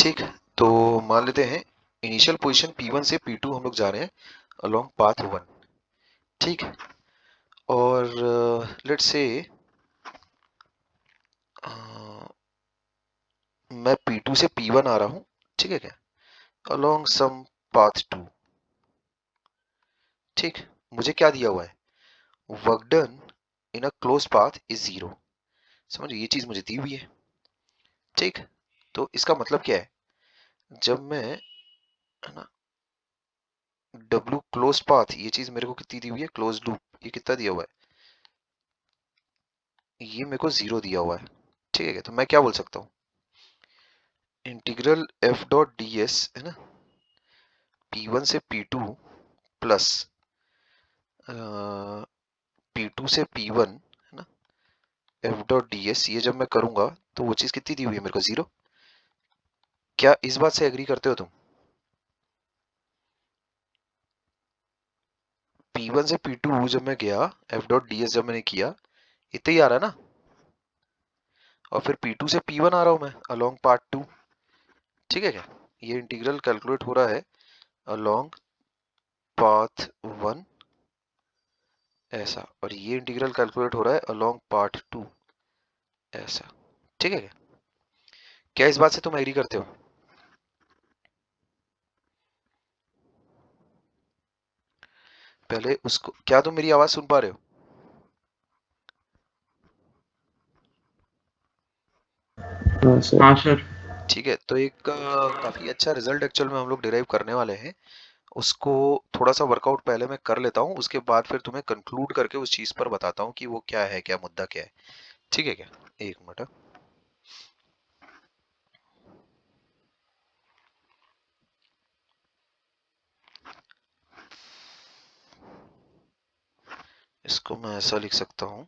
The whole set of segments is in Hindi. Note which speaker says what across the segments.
Speaker 1: ठीक, तो मान लेते हैं इनिशियल पोजीशन P1 से P2 हम लोग जा रहे हैं अलोंग पाथ 1। ठीक, और लेट्स से मैं P2 से P1 आ रहा हूं, ठीक है क्या, अलोंग सम पाथ 2। ठीक, मुझे क्या दिया हुआ है, work done in a close path is 0। समझ, ये चीज मुझे दी हुई है। ठीक, तो इसका मतलब क्या है, जब मैं, है ना, W क्लोज पाथ, ये चीज मेरे को कितनी दी हुई है, क्लोज लूप, ये कितना दिया हुआ है, ये मेरे को 0 दिया हुआ है। ठीक है, तो मैं क्या बोल सकता हूँ, integral F dot D S, है ना, P1 से P2 प्लस P2 से P1, है ना, एफ डॉट डी एस, ये जब मैं करूंगा तो वो चीज कितनी दी हुई है मेरे को, 0। क्या इस बात से एग्री करते हो तुम? P1 से P2 जब मैं गया, एफ डॉट डी एस जब मैंने किया, इतना ही आ रहा है ना, और फिर P2 से P1 आ रहा हूं मैं अलोंग पार्ट 2। ठीक है क्या, ये इंटीग्रल कैलकुलेट हो रहा है अलोंग पाथ 1 ऐसा, और ये इंटीग्रल कैलकुलेट हो रहा है अलोंग पार्ट 2 ऐसा। ठीक है क्या, क्या इस बात से तुम एग्री करते हो? पहले उसको, क्या तुम मेरी आवाज सुन पा रहे हो?
Speaker 2: हाँ सर।
Speaker 1: ठीक है, तो एक काफी अच्छा रिजल्ट एक्चुअल में हम लोग डिराइव करने वाले हैं। उसको थोड़ा सा वर्कआउट पहले मैं कर लेता हूँ, उसके बाद फिर तुम्हें कंक्लूड करके उस चीज पर बताता हूँ कि वो क्या है, क्या मुद्दा क्या है। ठीक है क्या, एक मिनट हाँ। इसको मैं ऐसा लिख सकता हूँ,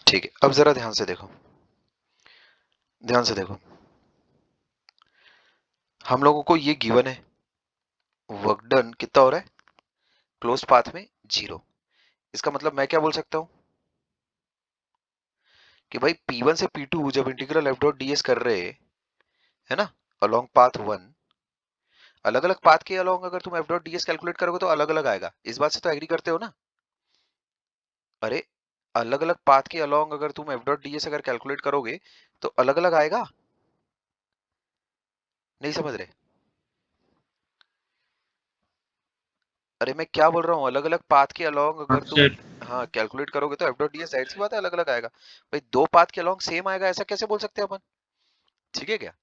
Speaker 1: ठीक है, अब जरा ध्यान से देखो, ध्यान से देखो, हम लोगों को ये गिवन है, वर्क डन कितना हो रहा है क्लोज पाथ में, 0। इसका मतलब मैं क्या बोल सकता हूँ कि भाई P1 से P2 जब integral F dot D S कर रहे हैं, है ना, अलोंग पाथ 1, अलग अलग पाथ के अलोंग अगर तुम F dot D S calculate करोगे तो अलग अलग आएगा। इस बात से तो एग्री करते हो ना? अरे, अलग अलग पाथ के अलोंग अगर तुम एफ डॉट डी एस अगर कैलकुलेट करोगे तो अलग अलग आएगा। नहीं समझ रहे? अरे मैं क्या बोल रहा हूँ, अलग अलग पाथ के अलोंग
Speaker 2: हाँ
Speaker 1: अगर तुम,
Speaker 2: सर।
Speaker 1: हाँ, कैलकुलेट करोगे तो एफ डॉट डी एस, जाहिर सी बात है अलग अलग आएगा। भाई दो पाथ के अलोंग सेम आएगा ऐसा कैसे बोल सकते हैं अपन? ठीक है क्या,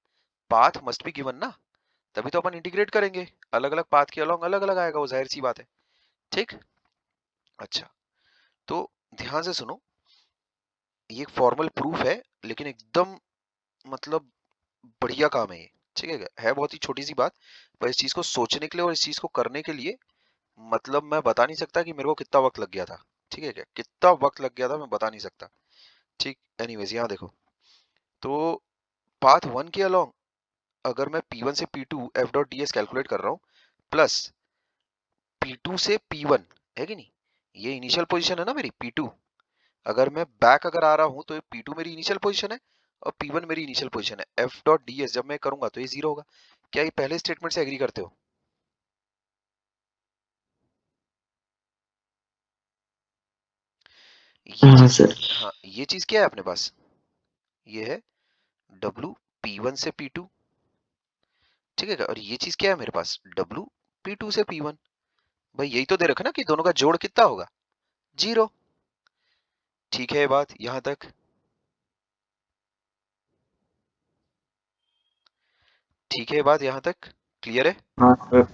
Speaker 1: पाथ मस्ट बी गिवन ना, तभी तो अपन इंटीग्रेट करेंगे। अलग अलग पाथ के अलोंग अलग अलग आएगा, वो जाहिर सी बात है। ठीक, अच्छा, तो ध्यान से सुनो, ये एक फॉर्मल प्रूफ है, लेकिन एकदम, मतलब बढ़िया काम है ये। ठीक है, है बहुत ही छोटी सी बात, पर इस चीज को सोचने के लिए और इस चीज को करने के लिए, मतलब मैं बता नहीं सकता कि मेरे को कितना वक्त लग गया था। ठीक है क्या, कितना वक्त लग गया था मैं बता नहीं सकता। ठीक, एनीवेज यहाँ देखो, तो पाथ 1 के अलोंग अगर मैं P1 से P2 F dot D S calculate कर रहा हूँ, प्लस P2 से P1, है कि नहीं, ये इनिशियल पोजीशन है ना मेरी P2। अगर मैं बैक अगर आ रहा हूं तो ये P2 मेरी इनिशियल पोजीशन है और P1 मेरी इनिशियल पोजीशन है। F डॉट डी एस जब मैं करूंगा तो ये 0 होगा। क्या ये पहले स्टेटमेंट से एग्री करते हो? ये
Speaker 2: हाँ
Speaker 1: चीज,
Speaker 2: सर।
Speaker 1: हाँ, ये चीज क्या है अपने पास, ये है W P1 से P2। ठीक है क्या, और ये चीज क्या है मेरे पास, W P2 से P1। भाई यही तो दे रखा ना कि दोनों का जोड़ कितना होगा, 0। ठीक है, ये बात यहां तक। ठीक है, बात यहाँ तक क्लियर है?
Speaker 2: हाँ सर।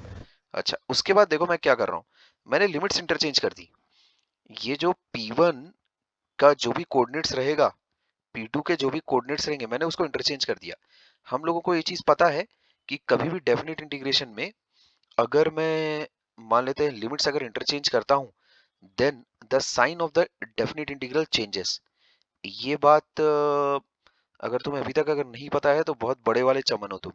Speaker 1: अच्छा, उसके बाद देखो मैं क्या कर रहा हूँ, मैंने लिमिट्स इंटरचेंज कर दी। ये जो P1 का जो भी कोऑर्डिनेट्स रहेगा, P2 के जो भी कोऑर्डिनेट्स रहेंगे, मैंने उसको इंटरचेंज कर दिया। हम लोगों को ये चीज पता है कि कभी भी डेफिनेट इंटीग्रेशन में अगर मैं मान लेते हैं लिमिट्स अगर इंटरचेंज करता हूँ, then the sign of the definite integral changes. ये बात अगर तुम्हें अभी तक अगर नहीं पता है तो बहुत बड़े वाले चमन हो तुम।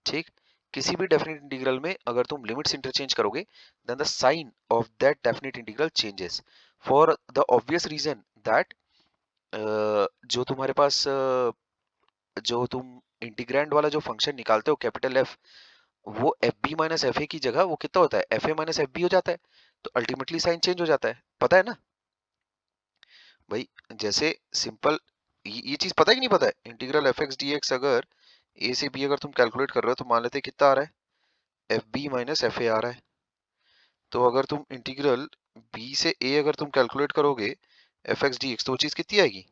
Speaker 1: ठीक, किसी भी डेफिनेट इंटीग्रल में अगर तुम लिमिट्स इंटरचेंज करोगे, then the sign of that definite integral changes for the obvious reason that जो तुम्हारे पास जो तुम इंटीग्रैंड वाला जो फंक्शन निकालते हो कैपिटल एफ, वो F B minus F A की जगह वो कितना होता है, F A minus F B हो जाता है। तो अल्टीमेटली साइन चेंज हो जाता है, पता है ना भाई? जैसे सिंपल ये चीज पता है कि नहीं पता है? Integral F x D x अगर ए से बी अगर तुम कैलकुलेट कर रहे हो तो मान लेते हैं कितना आ रहा है, F B minus F A आ रहा है। तो अगर तुम इंटीग्रल बी से ए अगर तुम कैलकुलेट करोगे एफ एक्स डी एक्स, तो वो चीज कितनी आएगी,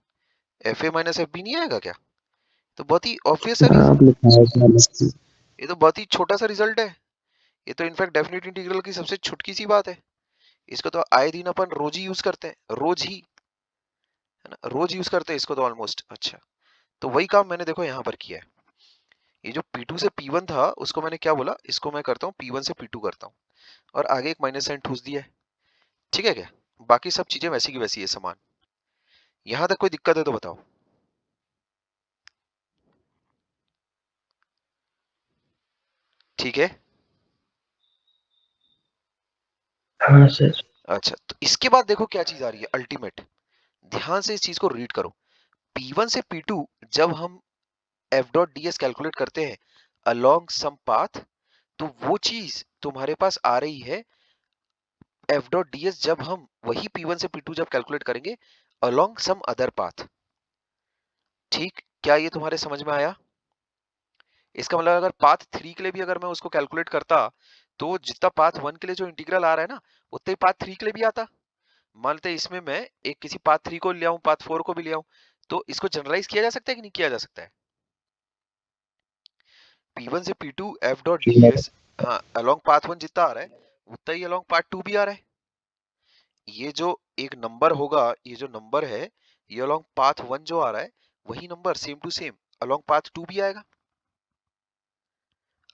Speaker 1: F A minus F B नहीं आएगा क्या? तो बहुत ही ऑब्वियस है,
Speaker 2: हाँ, आप लिखा है सर।
Speaker 1: ये तो बहुत ही छोटा सा रिजल्ट है। ये तो इनफैक्ट डेफिनेट इंटीग्रल की सबसे छुटकी सी बात है। इसको तो आए दिन अपन रोज ही यूज करते हैं, रोज ही, है ना, रोज यूज करते हैं इसको तो ऑलमोस्ट। अच्छा, तो वही काम मैंने देखो यहाँ पर किया है। ये जो P2 से P1 था उसको मैंने क्या बोला, इसको मैं करता हूँ P1 से P2 करता हूँ, और आगे एक माइनस साइन ठूस दिया है। ठीक है क्या? बाकी सब चीजें वैसी की वैसी है, समान। यहाँ तक कोई दिक्कत है तो बताओ। ठीक है।
Speaker 2: हाँ सर।
Speaker 1: अच्छा, तो इसके बाद देखो क्या चीज आ रही है अल्टीमेट, ध्यान से इस चीज को रीड करो। P1 से P2 जब हम F dot D S calculate करते हैं अलोंग सम पाथ, तो वो चीज तुम्हारे पास आ रही है एफ डॉट डी एस जब हम वही P1 से P2 जब कैलकुलेट करेंगे अलोंग सम अदर पाथ। ठीक, क्या ये तुम्हारे समझ में आया? इसका मतलब अगर पाथ 3 के लिए भी अगर मैं उसको कैलकुलेट करता, तो जितना पाथ 1 के लिए जो इंटीग्रल आ रहा है ना, उतना ही पाथ 3 के लिए भी आता। मान लेते हैं इसमें मैं एक किसी पाथ 3 को ले आऊं, पाथ 4 को भी ले आऊं, तो इसको जनरलाइज किया जा सकता है कि नहीं किया जा सकता है? P1 से P2 f dot
Speaker 2: G
Speaker 1: D
Speaker 2: madam.
Speaker 1: S, हाँ, अलोंग पाथ 1 जितना आ रहा है उतना ही अलोंग पाथ 2 भी आ रहा है। ये जो एक नंबर होगा, ये जो नंबर है, ये अलोंग पाथ 1 जो आ रहा है, वही number same to same along path 2 भी आएगा।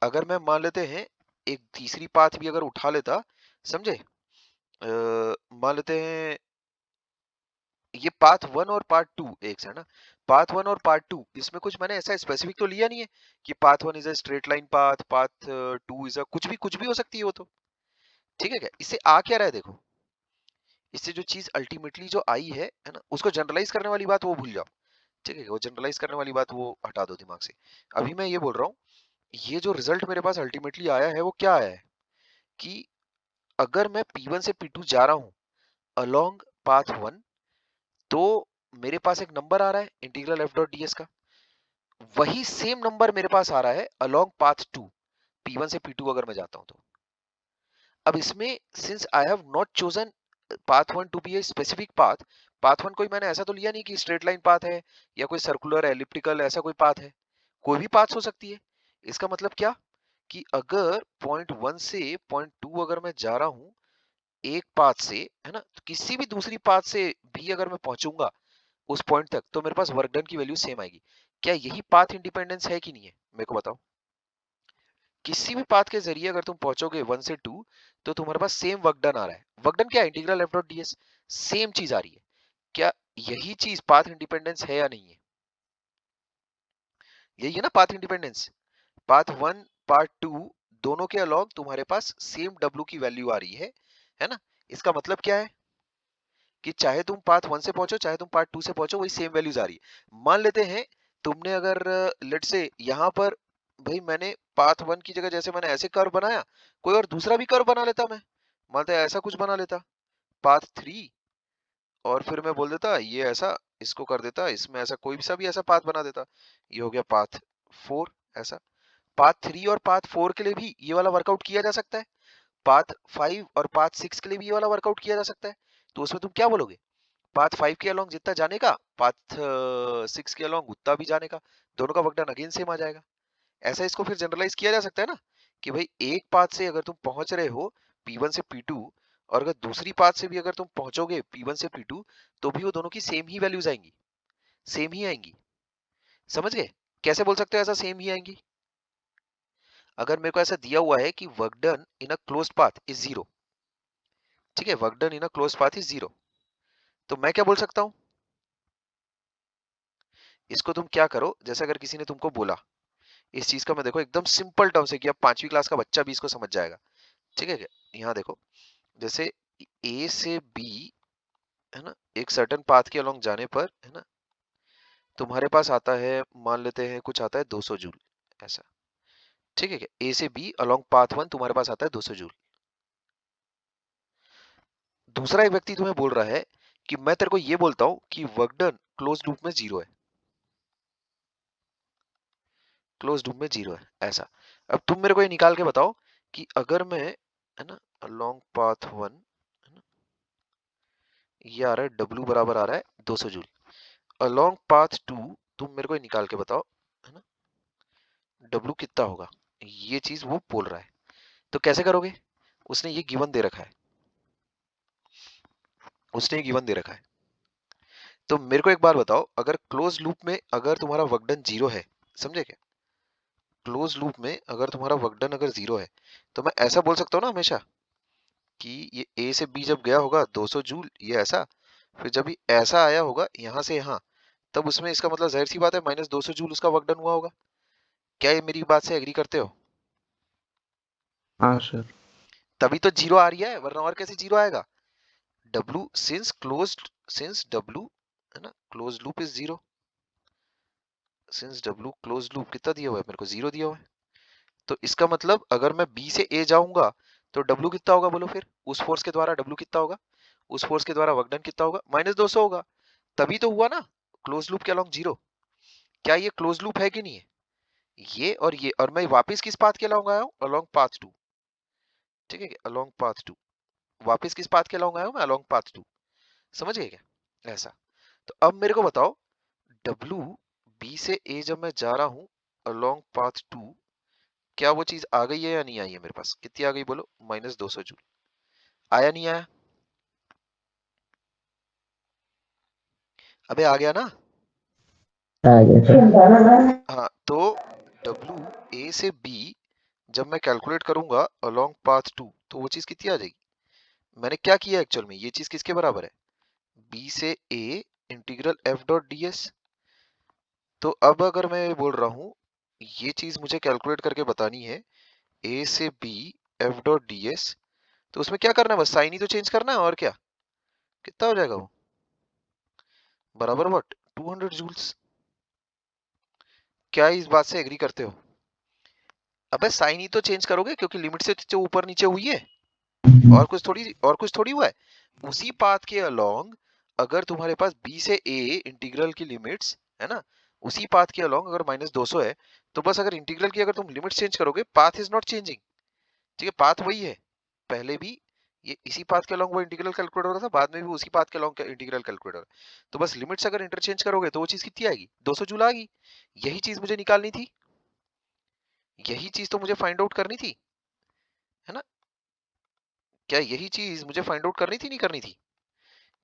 Speaker 1: अगर मैं मान लेते हैं एक तीसरी पाथ भी अगर उठा लेता, समझे, मान लेते हैं ये पाथ 1 और पार्ट 2 एक है ना, पाथ 1 और पार्ट 2, इसमें कुछ मैंने ऐसा स्पेसिफिक तो लिया नहीं है कि path 1 is a straight line path, path 2 is a कुछ भी हो सकती है वो तो। ठीक है क्या? इससे आ क्या रहा है देखो, इससे जो चीज अल्टीमेटली जो आई है ना, उसको जनरलाइज करने वाली बात वो भूल जाओ। ठीक है, वो जनरलाइज करने वाली बात वो हटा दो दिमाग से। अभी मैं ये बोल रहा हूँ, ये जो रिजल्ट मेरे पास अल्टीमेटली आया है वो क्या आया है कि अगर मैं P1 से P2 जा रहा हूँ अलोंग पाथ 1, तो मेरे पास एक नंबर आ रहा है integral F dot D S का, वही सेम नंबर मेरे पास आ रहा है अलोंग पाथ 2, P1 से P2 अगर मैं जाता हूं तो। अब इसमें since I have not chosen path 1 to be a specific path, path 1 कोई मैंने ऐसा तो लिया नहीं कि स्ट्रेट लाइन पाथ है या कोई सर्कुलर एलिप्टिकल ऐसा कोई पाथ है, कोई भी पाथ हो सकती है। इसका मतलब क्या कि अगर पॉइंट 1 से पॉइंट 2 अगर मैं जा रहा हूं एक पाथ से, है ना, तो किसी भी दूसरी पाथ से भी अगर मैं पहुंचूंगा उस पॉइंट तक, तो मेरे पास वर्क डन की वैल्यू सेम आएगी। क्या यही पाथ इंडिपेंडेंस है कि नहीं है, मेरे को बताओ? किसी भी पाथ के जरिए अगर तुम पहुंचोगे 1 से 2, तो तुम्हारे पास सेम वर्क डन आ रहा है। वर्क डन क्या है? Integral F dot D S, same चीज आ रही है। क्या यही चीज पाथ इंडिपेंडेंस है या नहीं है? यही है ना पाथ इंडिपेंडेंस। पाथ 1 पार्ट 2 दोनों के अलॉन्ग तुम्हारे पास सेम डब्ल्यू की वैल्यू आ रही है ना? इसका मतलब क्या है कि चाहे तुम पाथ 1 से पहुंचो चाहे तुम पार्ट 2 से पहुंचो, वही सेम वैल्यूज आ रही है। मान लेते हैं तुमने अगर लेट से यहाँ पर, भाई मैंने पाथ 1 की जगह जैसे मैंने ऐसे कर्व बनाया, कोई और दूसरा भी कर्व बना लेता मैं, मानते ऐसा कुछ बना लेता पाथ 3, और फिर मैं बोल देता ये ऐसा, इसको कर देता इसमें ऐसा, कोई सा भी ऐसा पाथ बना देता। ये हो गया पाथ 4 ऐसा। पाथ 3 और पाथ 4 के लिए भी ये वाला वर्कआउट किया जा सकता है, पाथ 5 और पाथ 6 के लिए भी ये वाला वर्कआउट किया जा सकता है। तो उसमें तुम क्या बोलोगे? पाथ 5 के अलोंग जितना जाने का, पाथ 6 के अलोंग उतना भी जाने का, दोनों का वर्क डन अगेन सेम आ जाएगा। ऐसा इसको फिर जनरलाइज किया जा सकता है ना कि भाई एक पाथ से अगर तुम पहुंच रहे हो P1 से P2, और अगर दूसरी पाथ से भी अगर तुम पहुंचोगे P1 से P2, तो भी वो दोनों की सेम ही वैल्यूज आएंगी, सेम ही आएंगी। समझ गए? कैसे बोल सकते हो ऐसा सेम ही आएंगी? अगर मेरे को ऐसा दिया हुआ है कि work done in a closed path is 0, ठीक है, work done in a closed path is 0, तो मैं क्या बोल सकता हूं? इसको तुम क्या करो, जैसे अगर किसी ने तुमको बोला इस चीज का, मैं देखो एकदम सिंपल टर्म से कि अब 5वीं क्लास का बच्चा भी इसको समझ जाएगा, ठीक है क्या? यहाँ देखो, जैसे ए से बी, है ना, एक सर्टेन पाथ के अलोंग जाने पर, है ना, तुम्हारे पास आता है, मान लेते हैं कुछ आता है 200 जूल, ऐसा, ठीक है क्या? ए से बी अलोंग पाथ 1 तुम्हारे पास आता है 200 जूल। दूसरा एक व्यक्ति तुम्हें बोल रहा है कि मैं तेरे को ये बोलता हूं कि वर्क डन क्लोज लूप में 0 है, क्लोज लूप में 0 है, ऐसा। अब तुम मेरे को ये निकाल के बताओ कि अगर मैं, है ना, अलोंग पाथ 1, है ना, ये आ रहा है W बराबर आ रहा है 200 जूल, अलोंग पाथ 2 तुम मेरे को ये निकाल के बताओ, है ना, W कितना होगा, ये चीज वो बोल रहा है। तो कैसे करोगे? उसने ये गिवन दे रखा है, उसने ये गिवन दे रखा है। तो मेरे को एक बार बताओ, अगर क्लोज लूप में अगर तुम्हारा वर्क डन 0 है, समझे क्या? क्लोज लूप में अगर तुम्हारा वर्क डन अगर 0 है, तो मैं ऐसा बोल सकता हूँ ना हमेशा कि ये ए से बी जब गया होगा 200 जूल, ये ऐसा, फिर जब ये ऐसा आया होगा यहाँ से यहाँ, तब उसमें इसका मतलब जाहिर सी बात है -200 जूल उसका वर्क डन हुआ होगा। क्या ये मेरी बात से एग्री करते हो?
Speaker 2: हाँ सर।
Speaker 1: तभी तो 0 आ रही है, वरना और कैसे 0 आएगा? W since closed, since W, है ना, close loop is 0, since W close loop कितना दिया हुआ है मेरे को? 0 दिया हुआ है। तो इसका मतलब अगर मैं B से A जाऊंगा तो W कितना होगा बोलो फिर? उस फोर्स के द्वारा W कितना होगा? उस फोर्स के द्वारा वर्क डन कितना होगा? -200 होगा। तभी तो हुआ ना क्लोज लूप के अलोंग 0। क्या ये क्लोज लूप है कि नहीं है? ये और ये, और मैं वापस किस पाथ के अलोंग आया हूँ? अलोंग पाथ 2, ठीक है, अलोंग पाथ 2। वापस किस पाथ के अलोंग आया हूँ मैं? Along path 2। समझ गए क्या? ऐसा। तो अब मेरे को बताओ, W B से A जब मैं जा रहा हूँ अलोंग पाथ 2, क्या वो चीज आ गई है या नहीं आई है मेरे पास? कितनी आ गई बोलो? -200 जूल। आया नहीं आया? अबे आ गया ना?
Speaker 2: आ गया सर।
Speaker 1: हाँ, तो W A से B जब मैं कैलकुलेट करूंगा अलोंग पाथ 2, तो वो चीज कितनी आ जाएगी? मैंने क्या किया एक्चुअल में? ये चीज किसके बराबर है? B से A integral F dot ds। तो अब अगर मैं बोल रहा हूँ ये चीज मुझे कैलकुलेट करके बतानी है, A से B F डॉट ds, तो उसमें क्या करना है? बस साइन ही तो चेंज करना है, और क्या? कितना हो जाएगा वो? बराबर व्हाट? 200 जूल्स। क्या इस बात से एग्री करते हो? अबे साइन ही तो चेंज करोगे, क्योंकि लिमिट से जो ऊपर नीचे हुई है, और कुछ थोड़ी हुआ है। उसी पाथ के अलोंग अगर तुम्हारे पास B से A इंटीग्रल की लिमिट्स, है ना, उसी पाथ के अलोंग अगर -200 है, तो बस अगर इंटीग्रल की अगर तुम लिमिट चेंज करोगे, पाथ इज नॉट चेंजिंग, ठीक है, पाथ वही है। पहले भी ये इसी पाथ के अलोंग वो इंटीग्रल कैलकुलेट हो रहा था, बाद में भी उसी पाथ के अलोंग इंटीग्रल कैलकुलेट हो रहा है। तो बस लिमिट्स अगर इंटरचेंज करोगे तो वो चीज कितनी आएगी? 200 जूल आ गई। यही चीज मुझे निकालनी थी, यही चीज तो मुझे फाइंड आउट करनी थी, है ना? क्या यही चीज मुझे फाइंड आउट करनी थी, नहीं करनी थी?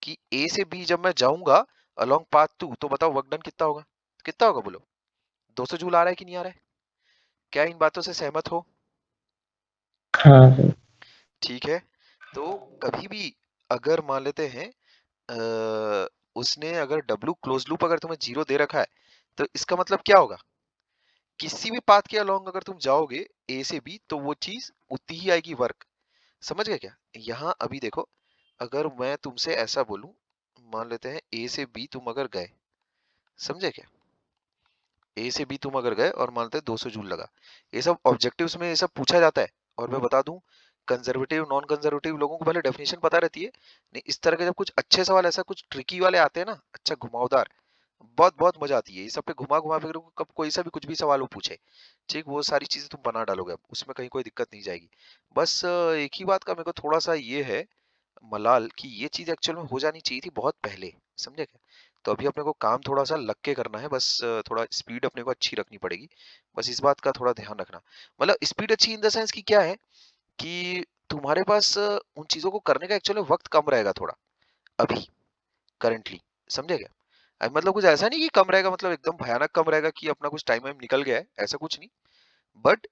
Speaker 1: कि ए से बी जब मैं जाऊंगा अलोंग पाथ 2, तो बताओ वर्क डन कितना होगा? कितना होगा बोलो? 200 जूल आ रहा है कि नहीं आ रहा है? क्या इन बातों से सहमत हो?
Speaker 2: हाँ सर।
Speaker 1: ठीक है। तो कभी भी अगर मान लेते हैं उसने अगर W क्लोज लूप अगर तुम्हें 0 दे रखा है, तो इसका मतलब क्या होगा? किसी भी पाथ के अलोंग अगर तुम जाओगे ए से बी, तो वो चीज उतनी ही आएगी वर्क। समझ गए क्या? यहाँ अभी देखो, अगर मैं तुमसे ऐसा बोलूं, मान लेते हैं ए से बी तुम अगर गए, समझे क्या? ए से बी तुम अगर गए और मानते हैं 200 जूल लगा, ये सब ऑब्जेक्टिव्स में ये सब पूछा जाता है। और मैं बता दूं, कंजर्वेटिव नॉन कंजर्वेटिव लोगों को भले डेफिनेशन पता रहती है, नहीं इस तरह के जब कुछ अच्छे सवाल ऐसा कुछ ट्रिकी वाले आते हैं ना, अच्छा घुमावदार, बहुत बहुत मजा आती है ये सब पे घुमा घुमा फिर कब कोई सा भी कुछ भी सवाल वो पूछे, ठीक, वो सारी चीजें तुम बना डालोगे, अब उसमें कहीं कोई दिक्कत नहीं जाएगी। बस एक ही बात का मेरे को थोड़ा सा ये है मलाल, कि ये चीज एक्चुअल में हो जानी चाहिए थी बहुत पहले, समझे क्या? तो अभी अपने को काम थोड़ा सा लग के करना है, बस थोड़ा स्पीड अपने को अच्छी रखनी पड़ेगी। बस इस बात का थोड़ा ध्यान रखना। मतलब स्पीड अच्छी इन द सेंस कि क्या है कि तुम्हारे पास उन चीजों को करने का एक्चुअली वक्त कम रहेगा थोड़ा, अभी करंटली, समझे क्या? मतलब कुछ ऐसा नहीं कि कम रहेगा मतलब एकदम भयानक कम रहेगा कि अपना कुछ टाइम वाइम निकल गया है, ऐसा कुछ नहीं। बट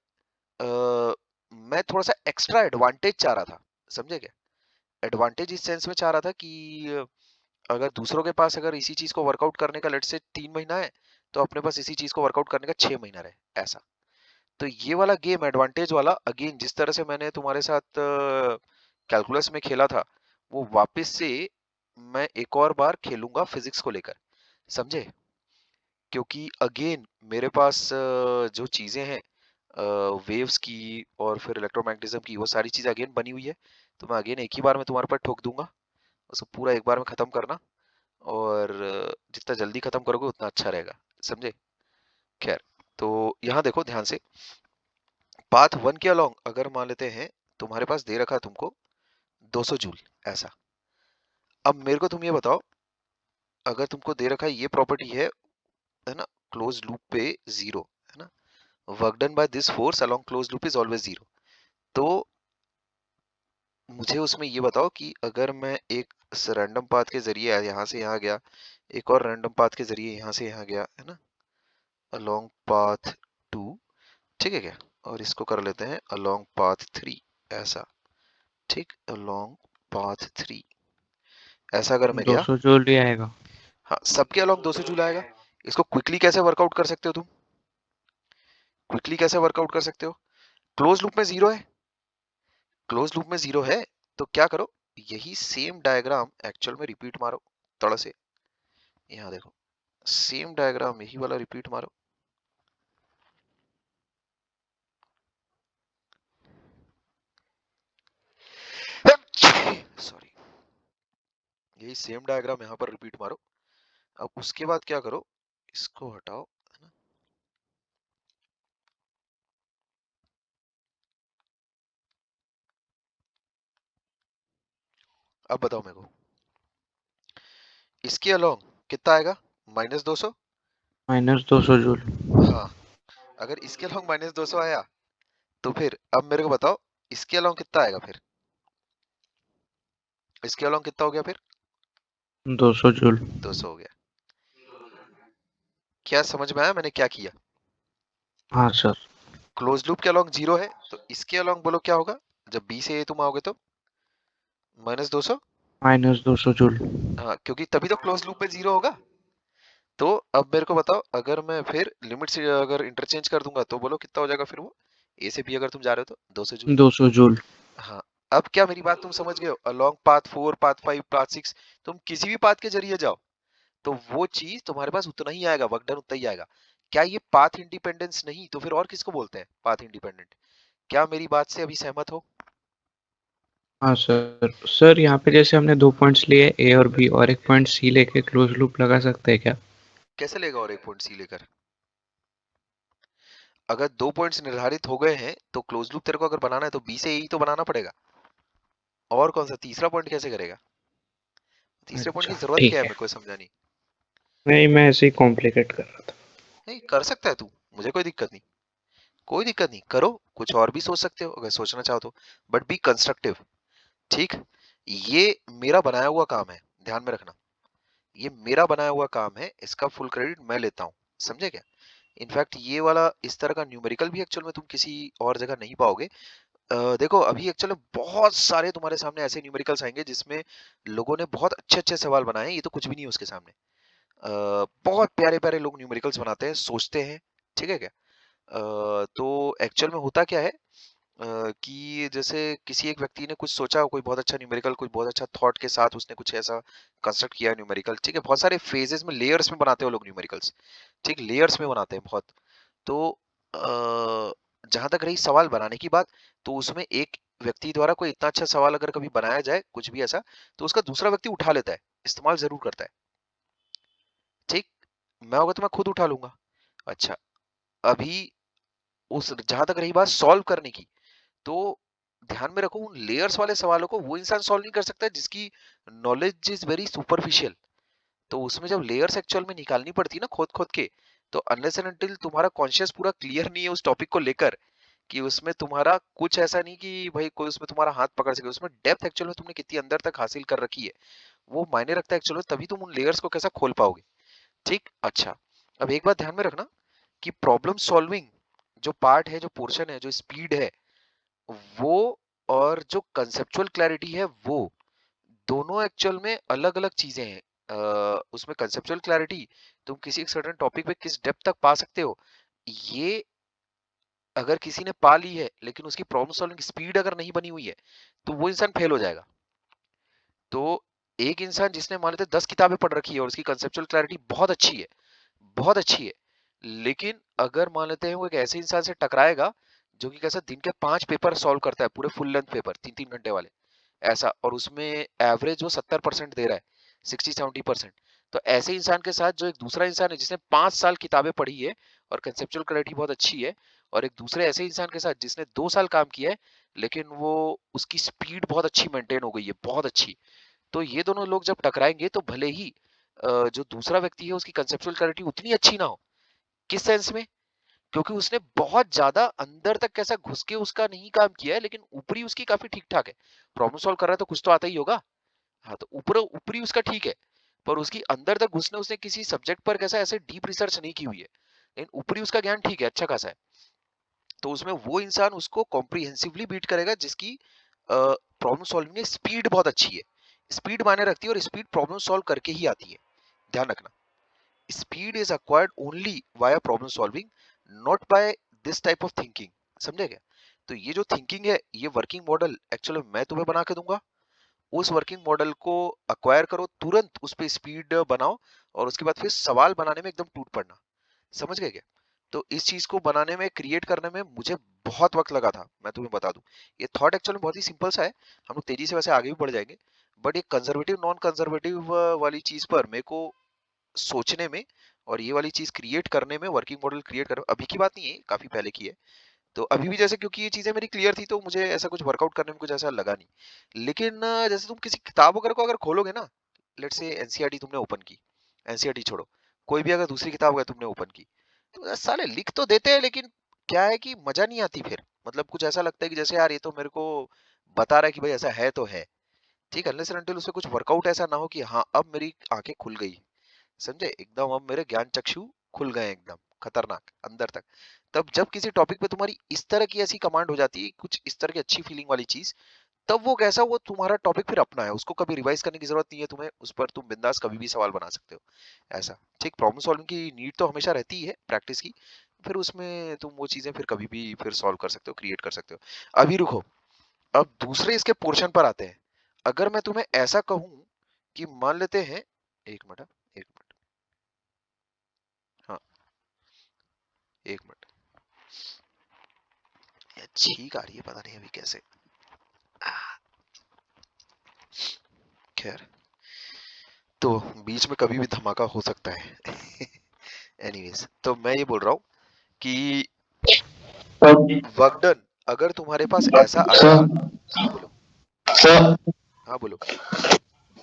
Speaker 1: मैं थोड़ा सा एक्स्ट्रा एडवांटेज चाह रहा था, समझे क्या? एडवांटेज इस सेंस में चाह रहा था कि अगर दूसरों के पास अगर इसी चीज को वर्कआउट करने का लेट से 3 महीना है, तो अपने पास इसी चीज को वर्कआउट करने का 6 महीना रहे, ऐसा। तो ये वाला गेम एडवांटेज वाला अगेन जिस तरह से मैंने तुम्हारे साथ कैलकुलस में खेला था, वो वापस से मैं एक और बार खेलूंगा फिजिक्स को लेकर, समझे? क्योंकि अगेन मेरे पास जो चीजें हैं वेव्स की और फिर इलेक्ट्रोमैग्नेटिज्म की, वो सारी चीजें अगेन बनी हुई है। तो मैं अगेन एक ही बार में तुम्हारे पर ठोक दूंगा, उसको पूरा एक बार में खत्म करना। और जितना जल्दी खत्म करोगे उतना अच्छा रहेगा, समझे? खैर, तो यहाँ देखो ध्यान से, पाथ 1 के अलोंग अगर मान लेते हैं तुम्हारे पास दे रखा है तुमको 200 जूल, ऐसा। अब मेरे को तुम ये बताओ, अगर तुमको दे रखा है ये प्रॉपर्टी है ना, क्लोज लूप पे जीरो, है ना, work done by this force along close loop is always zero. तो मुझे उसमें ये बताओ कि अगर मैं एक रैंडम पाथ के जरिए यहाँ से यहाँ गया, एक और रैंडम पाथ के जरिए यहाँ से यहाँ गया, है ना, अलोंग पाथ 2, ठीक है क्या? और इसको कर लेते हैं अलोंग पाथ 3, ऐसा। ठीक, अलोंग पाथ 3, ऐसा अगर मैं गया,
Speaker 2: 200 जूल ही आएगा।
Speaker 1: हाँ सबके अलोंग 200 जूल आएगा। इसको क्विकली कैसे वर्कआउट कर सकते हो तुम? क्विकली कैसे वर्कआउट कर सकते हो? क्लोज लूप में जीरो है, क्लोज लूप में जीरो है, तो क्या करो, यही सेम डायग्राम एक्चुअल में रिपीट मारो तड़ से। यहाँ देखो, सेम डायग्राम यही वाला रिपीट मारो। सॉरी, यही सेम डायग्राम यहाँ पर रिपीट मारो। अब उसके बाद क्या करो, इसको हटाओ, है ना। अब बताओ मेरे को, इसके अलोंग कितना आएगा? -200।
Speaker 2: -200 जूल।
Speaker 1: हाँ, अगर इसके अलोंग -200 आया, तो फिर अब मेरे को बताओ इसके अलोंग कितना आएगा फिर? इसके अलोंग कितना हो गया फिर?
Speaker 2: 200 जूल।
Speaker 1: 200 हो गया। क्या समझ में आया मैंने क्या किया?
Speaker 2: हाँ सर।
Speaker 1: क्लोज लूप के अलोंग जीरो है, तो इसके अलोंग बोलो क्या होगा? जब बी से ए तुम आओगे तो -200।
Speaker 2: -200 जूल।
Speaker 1: हाँ, क्योंकि तभी तो क्लोज लूप में जीरो होगा। तो अब मेरे को बताओ, अगर मैं फिर लिमिट से अगर इंटरचेंज कर दूंगा तो बोलो कितना हो जाएगा फिर वो? ए से बी अगर तुम जा रहे हो तो 200 जूल।
Speaker 2: 200 जूल।
Speaker 1: हाँ, अब क्या मेरी बात तुम समझ गए हो? अलोंग पाथ 4, पाथ 5, पाथ 6, तुम किसी भी पाथ के जरिए जाओ तो वो चीज तुम्हारे पास उतना ही आएगा, वर्क डन उतना ही आएगा। क्या ये पाथ इंडिपेंडेंस नहीं तो फिर और किसको बोलते हैं पाथ इंडिपेंडेंट? क्या मेरी बात से अभी सहमत हो?
Speaker 2: हाँ सर। सर यहाँ पे जैसे हमने 2 पॉइंट्स लिए ए और बी और 1 पॉइंट सी लेके क्लोज लूप लगा सकते हैं क्या?
Speaker 1: कैसे लेगा और एक पॉइंट सी लेकर? अगर 2 पॉइंट्स निर्धारित हो गए हैं तो क्लोज लूप तेरे को अगर बनाना है तो बी से ए ही तो बनाना पड़ेगा। और कौन सा तीसरा पॉइंट कैसे करेगा? तीसरे पॉइंट की
Speaker 2: अच्छा
Speaker 1: जरूरत क्या
Speaker 2: ठीक
Speaker 1: है
Speaker 2: है।
Speaker 1: मेरे को समझा नहीं।
Speaker 2: नहीं, मैं ऐसे ही कॉम्प्लिकेट कर रहा था।
Speaker 1: नहीं कर सकता है तू, मुझे कोई दिक्कत नहीं, कोई दिक्कत नहीं, करो। कुछ और भी सोच सकते हो अगर सोचना चाहो तो, बट बी कंस्ट्रक्टिव। ठीक, ये मेरा बनाया हुआ काम है, ध्यान में रखना। ये मेरा बनाया हुआ काम है, इसका फुल क्रेडिट मैं लेता हूँ, समझे क्या? इनफैक्ट ये वाला इस तरह का न्यूमेरिकल भी एक्चुअल में तुम किसी और जगह नहीं पाओगे। देखो अभी एक्चुअली बहुत सारे तुम्हारे सामने ऐसे न्यूमेरिकल्स आएंगे जिसमें लोगों ने बहुत अच्छे अच्छे सवाल बनाए हैं, ये तो कुछ भी नहीं है उसके सामने। बहुत प्यारे प्यारे लोग न्यूमेरिकल्स बनाते हैं, सोचते हैं, ठीक है क्या? तो एक्चुअल में होता क्या है कि जैसे किसी एक व्यक्ति ने कुछ सोचा, कोई बहुत अच्छा न्यूमेरिकल, कोई बहुत अच्छा थॉट के साथ उसने कुछ ऐसा कंस्ट्रक्ट किया न्यूमेरिकल, ठीक है, बहुत सारे फेजेस में लेयर्स में बनाते हैं वो लोग न्यूमेरिकल्स, ठीक, लेयर्स में बनाते हैं बहुत। तो जहां तक रही सवाल बनाने की बात, तो उसमें एक व्यक्ति द्वारा कोई इतना अच्छा सवाल अगर कभी बनाया जाए कुछ भी ऐसा, तो उसका दूसरा व्यक्ति उठा लेता है, इस्तेमाल जरूर करता है, ठीक। मैं होगा तो मैं खुद उठा लूंगा। अच्छा, अभी उस जहां तक रही बात सॉल्व करने की, तो ध्यान में रखो उन लेयर्स वाले सवालों को वो इंसान सॉल्व नहीं कर सकता जिसकी नॉलेज इज वेरी सुपरफिशियल। तो उसमें जब लेयर्स एक्चुअल में निकालनी पड़ती है ना खोद खोद के, तो अनलेस एंड अनटिल तुम्हारा कॉन्शियस पूरा क्लियर नहीं है उस टॉपिक को लेकर, कि उसमें तुम्हारा कुछ ऐसा नहीं कि भाई कोई उसमें तुम्हारा हाथ पकड़ सके, उसमें डेप्थ एक्चुअल में तुमने कितनी अंदर तक हासिल कर रखी है वो मायने रखता है एक्चुअल में, तभी तुम उन लेयर्स को कैसा खोल पाओगे। ठीक, अच्छा। अब एक बात ध्यान में रखना कि प्रॉब्लम सॉल्विंग जो पार्ट है, जो पोर्शन है, जो स्पीड है, वो और जो कंसेप्चुअल क्लैरिटी है, वो दोनों एक्चुअल में अलग अलग चीजें हैं। उसमें कंसेप्चुअल क्लैरिटी तुम किसी एक सर्टेन टॉपिक पे किस डेप्थ तक पा सकते हो, ये अगर किसी ने पा ली है लेकिन उसकी प्रॉब्लम सॉल्विंग स्पीड अगर नहीं बनी हुई है तो वो इंसान फेल हो जाएगा। तो एक इंसान जिसने मान लेते 10 किताबें पढ़ रखी है और उसकी कंसेप्चुअल क्लैरिटी बहुत अच्छी है, बहुत अच्छी है, लेकिन अगर मान लेते हैं वो एक ऐसे इंसान से टकराएगा जो कि कैसा दिन के 5 पेपर सॉल्व करता है, पूरे फुल लेंथ पेपर 3-3 घंटे वाले, ऐसा, और उसमें एवरेज वो 70% दे रहा है, 60-70%। तो ऐसे इंसान के साथ जो एक दूसरा इंसान है जिसने 5 साल किताबें पढ़ी है और कंसेप्चुअल क्लैरिटी बहुत अच्छी है, और एक दूसरे ऐसे इंसान के साथ जिसने 2 साल काम किया है लेकिन वो उसकी स्पीड बहुत अच्छी मेंटेन हो गई है, बहुत अच्छी, तो ये दोनों लोग जब टकराएंगे तो भले ही जो दूसरा व्यक्ति है उसकी कंसेप्चुअल क्लैरिटी उतनी अच्छी ना हो। किस सेंस में? क्योंकि उसने बहुत ज्यादा अंदर तक कैसा घुस के उसका नहीं काम किया है, लेकिन ऊपरी उसकी काफी ठीक ठाक है। प्रॉब्लम सॉल्व कर रहा है तो कुछ तो आता ही होगा। हाँ, तो ऊपर ऊपरी उसका ठीक है, पर उसकी अंदर तक घुसने उसने किसी सब्जेक्ट पर कैसा ऐसे डीप रिसर्च नहीं की हुई है, लेकिन ऊपरी उसका ज्ञान ठीक है, अच्छा खासा है। तो उसमें वो इंसान उसको कॉम्प्रिहेंसिवली बीट करेगा जिसकी प्रॉब्लम सॉल्विंग में स्पीड बहुत अच्छी है। स्पीड मायने रखती है और स्पीड प्रॉब्लम सॉल्व करके ही आती है, ध्यान रखना। Speed is acquired only via problem solving, not by this type of thinking. समझे क्या? तो ये जो थिंकिंग है, ये वर्किंग मॉडल एक्चुअली मैं तुम्हें बना के दूंगा, उस वर्किंग मॉडल को अक्वायर करो, तुरंत उस पर स्पीड बनाओ, और उसके बाद फिर सवाल बनाने में एकदम टूट पड़ना। समझ गए क्या? तो इस चीज को बनाने में, क्रिएट करने में मुझे बहुत वक्त लगा था, मैं तुम्हें बता दूं। ये थॉट एक्चुअली बहुत ही सिंपल सा है, हम लोग तेजी से वैसे आगे भी बढ़ जाएंगे, बट ये कंजर्वेटिव नॉन कंजर्वेटिव वाली चीज पर मेरे को सोचने में और ये वाली चीज क्रिएट करने में, वर्किंग मॉडल क्रिएट करने, अभी की बात नहीं है, काफी पहले की है। तो अभी भी जैसे, क्योंकि ये चीजें मेरी क्लियर थी तो मुझे ऐसा कुछ वर्कआउट करने में कुछ ऐसा लगा नहीं, लेकिन जैसे तुम किसी किताब वगैरह को अगर खोलोगे ना, लेट्स से एनसीईआरटी तुमने ओपन की, एनसीईआरटी छोड़ो, कोई भी अगर दूसरी किताब अगर तुमने ओपन की, तो यार साले लिख तो देते हैं, लेकिन क्या है कि मजा नहीं आती फिर, मतलब कुछ ऐसा लगता है कि जैसे यार ये तो मेरे को बता रहा है कि भाई ऐसा है तो है, ठीक, अनलेस एंड अनटिल उससे कुछ वर्कआउट ऐसा ना हो कि हाँ अब मेरी आंखें खुल गई, समझे, एकदम अब मेरे ज्ञान चक्षु खुल गए एकदम खतरनाक अंदर तक। तब जब किसी टॉपिक पे तुम्हारी इस तरह की ऐसी कमांड हो जाती है, कुछ इस तरह की अच्छी फीलिंग वाली चीज, तब वो कैसा, वो तुम्हारा टॉपिक फिर अपना है, उसको कभी रिवाइज करने की जरूरत नहीं है तुम्हें, उस पर तुम बिंदास कभी भी सवाल बना सकते हो, ऐसा। ठीक, प्रॉब्लम सॉल्विंग की नीड तो हमेशा रहती ही है प्रैक्टिस की, फिर उसमें तुम वो चीजें फिर कभी भी फिर सॉल्व कर सकते हो, क्रिएट कर सकते हो। अभी रुको, अब दूसरे इसके पोर्शन पर आते हैं। अगर मैं तुम्हें ऐसा कहूं कि मान लेते हैं, एक मिनट, एक मिनट, हाँ, एक मिनट, ये छींक आ रही है, पता नहीं अभी कैसे, खैर, तो बीच में कभी भी धमाका हो सकता है। एनीवेज, तो मैं ये बोल रहा हूँ कि वर्क डन, अगर तुम्हारे पास ऐसा आएगा,
Speaker 3: सर
Speaker 1: हाँ बोलो,
Speaker 3: सर
Speaker 1: हाँ बोलो,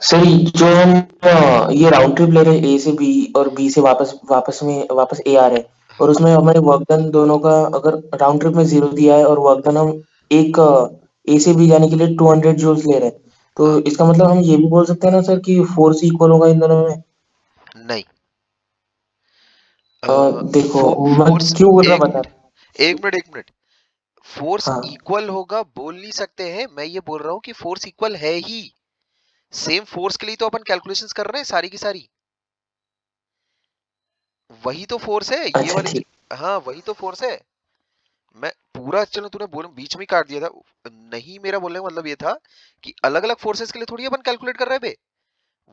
Speaker 3: सर जो हम ये राउंड ट्रिप ले रहे हैं ए से बी और बी से वापस वापस ए आ रहे हैं और
Speaker 1: हाँ
Speaker 3: उसमें हमारे वर्क डन दोनों का अगर राउंड ट्रिप में 0 दिया है और वर्क डन हम एक ए से बी जाने के लिए 200 जूल्स ले रहे हैं तो
Speaker 1: हाँ,
Speaker 3: इसका मतलब हम ये भी बोल सकते हैं ना सर कि फोर्स इक्वल होगा इन दोनों में।
Speaker 1: नहीं,
Speaker 3: देखो मैं
Speaker 1: फोर्स,
Speaker 3: क्यों बोल रहा
Speaker 1: एक
Speaker 3: बता।
Speaker 1: मिनट, एक मिनट, एक मिनट, फोर्स
Speaker 3: हाँ
Speaker 1: इक्वल होगा बोल नहीं सकते हैं, मैं ये बोल रहा हूँ कि फोर्स इक्वल है ही, सेम फोर्स के लिए तो अपन कैलकुलेशंस कर रहे हैं सारी की सारी, वही तो फोर्स है ये
Speaker 3: अच्छा
Speaker 1: वाली
Speaker 3: ठीक।
Speaker 1: हाँ वही तो फोर्स है। मैं पूरा, चलो तूने बोल बीच में ही काट दिया था, नहीं, मेरा बोलने का मतलब ये था कि अलग अलग फोर्सेस के लिए थोड़ी अपन कैलकुलेट कर रहे हैं बे,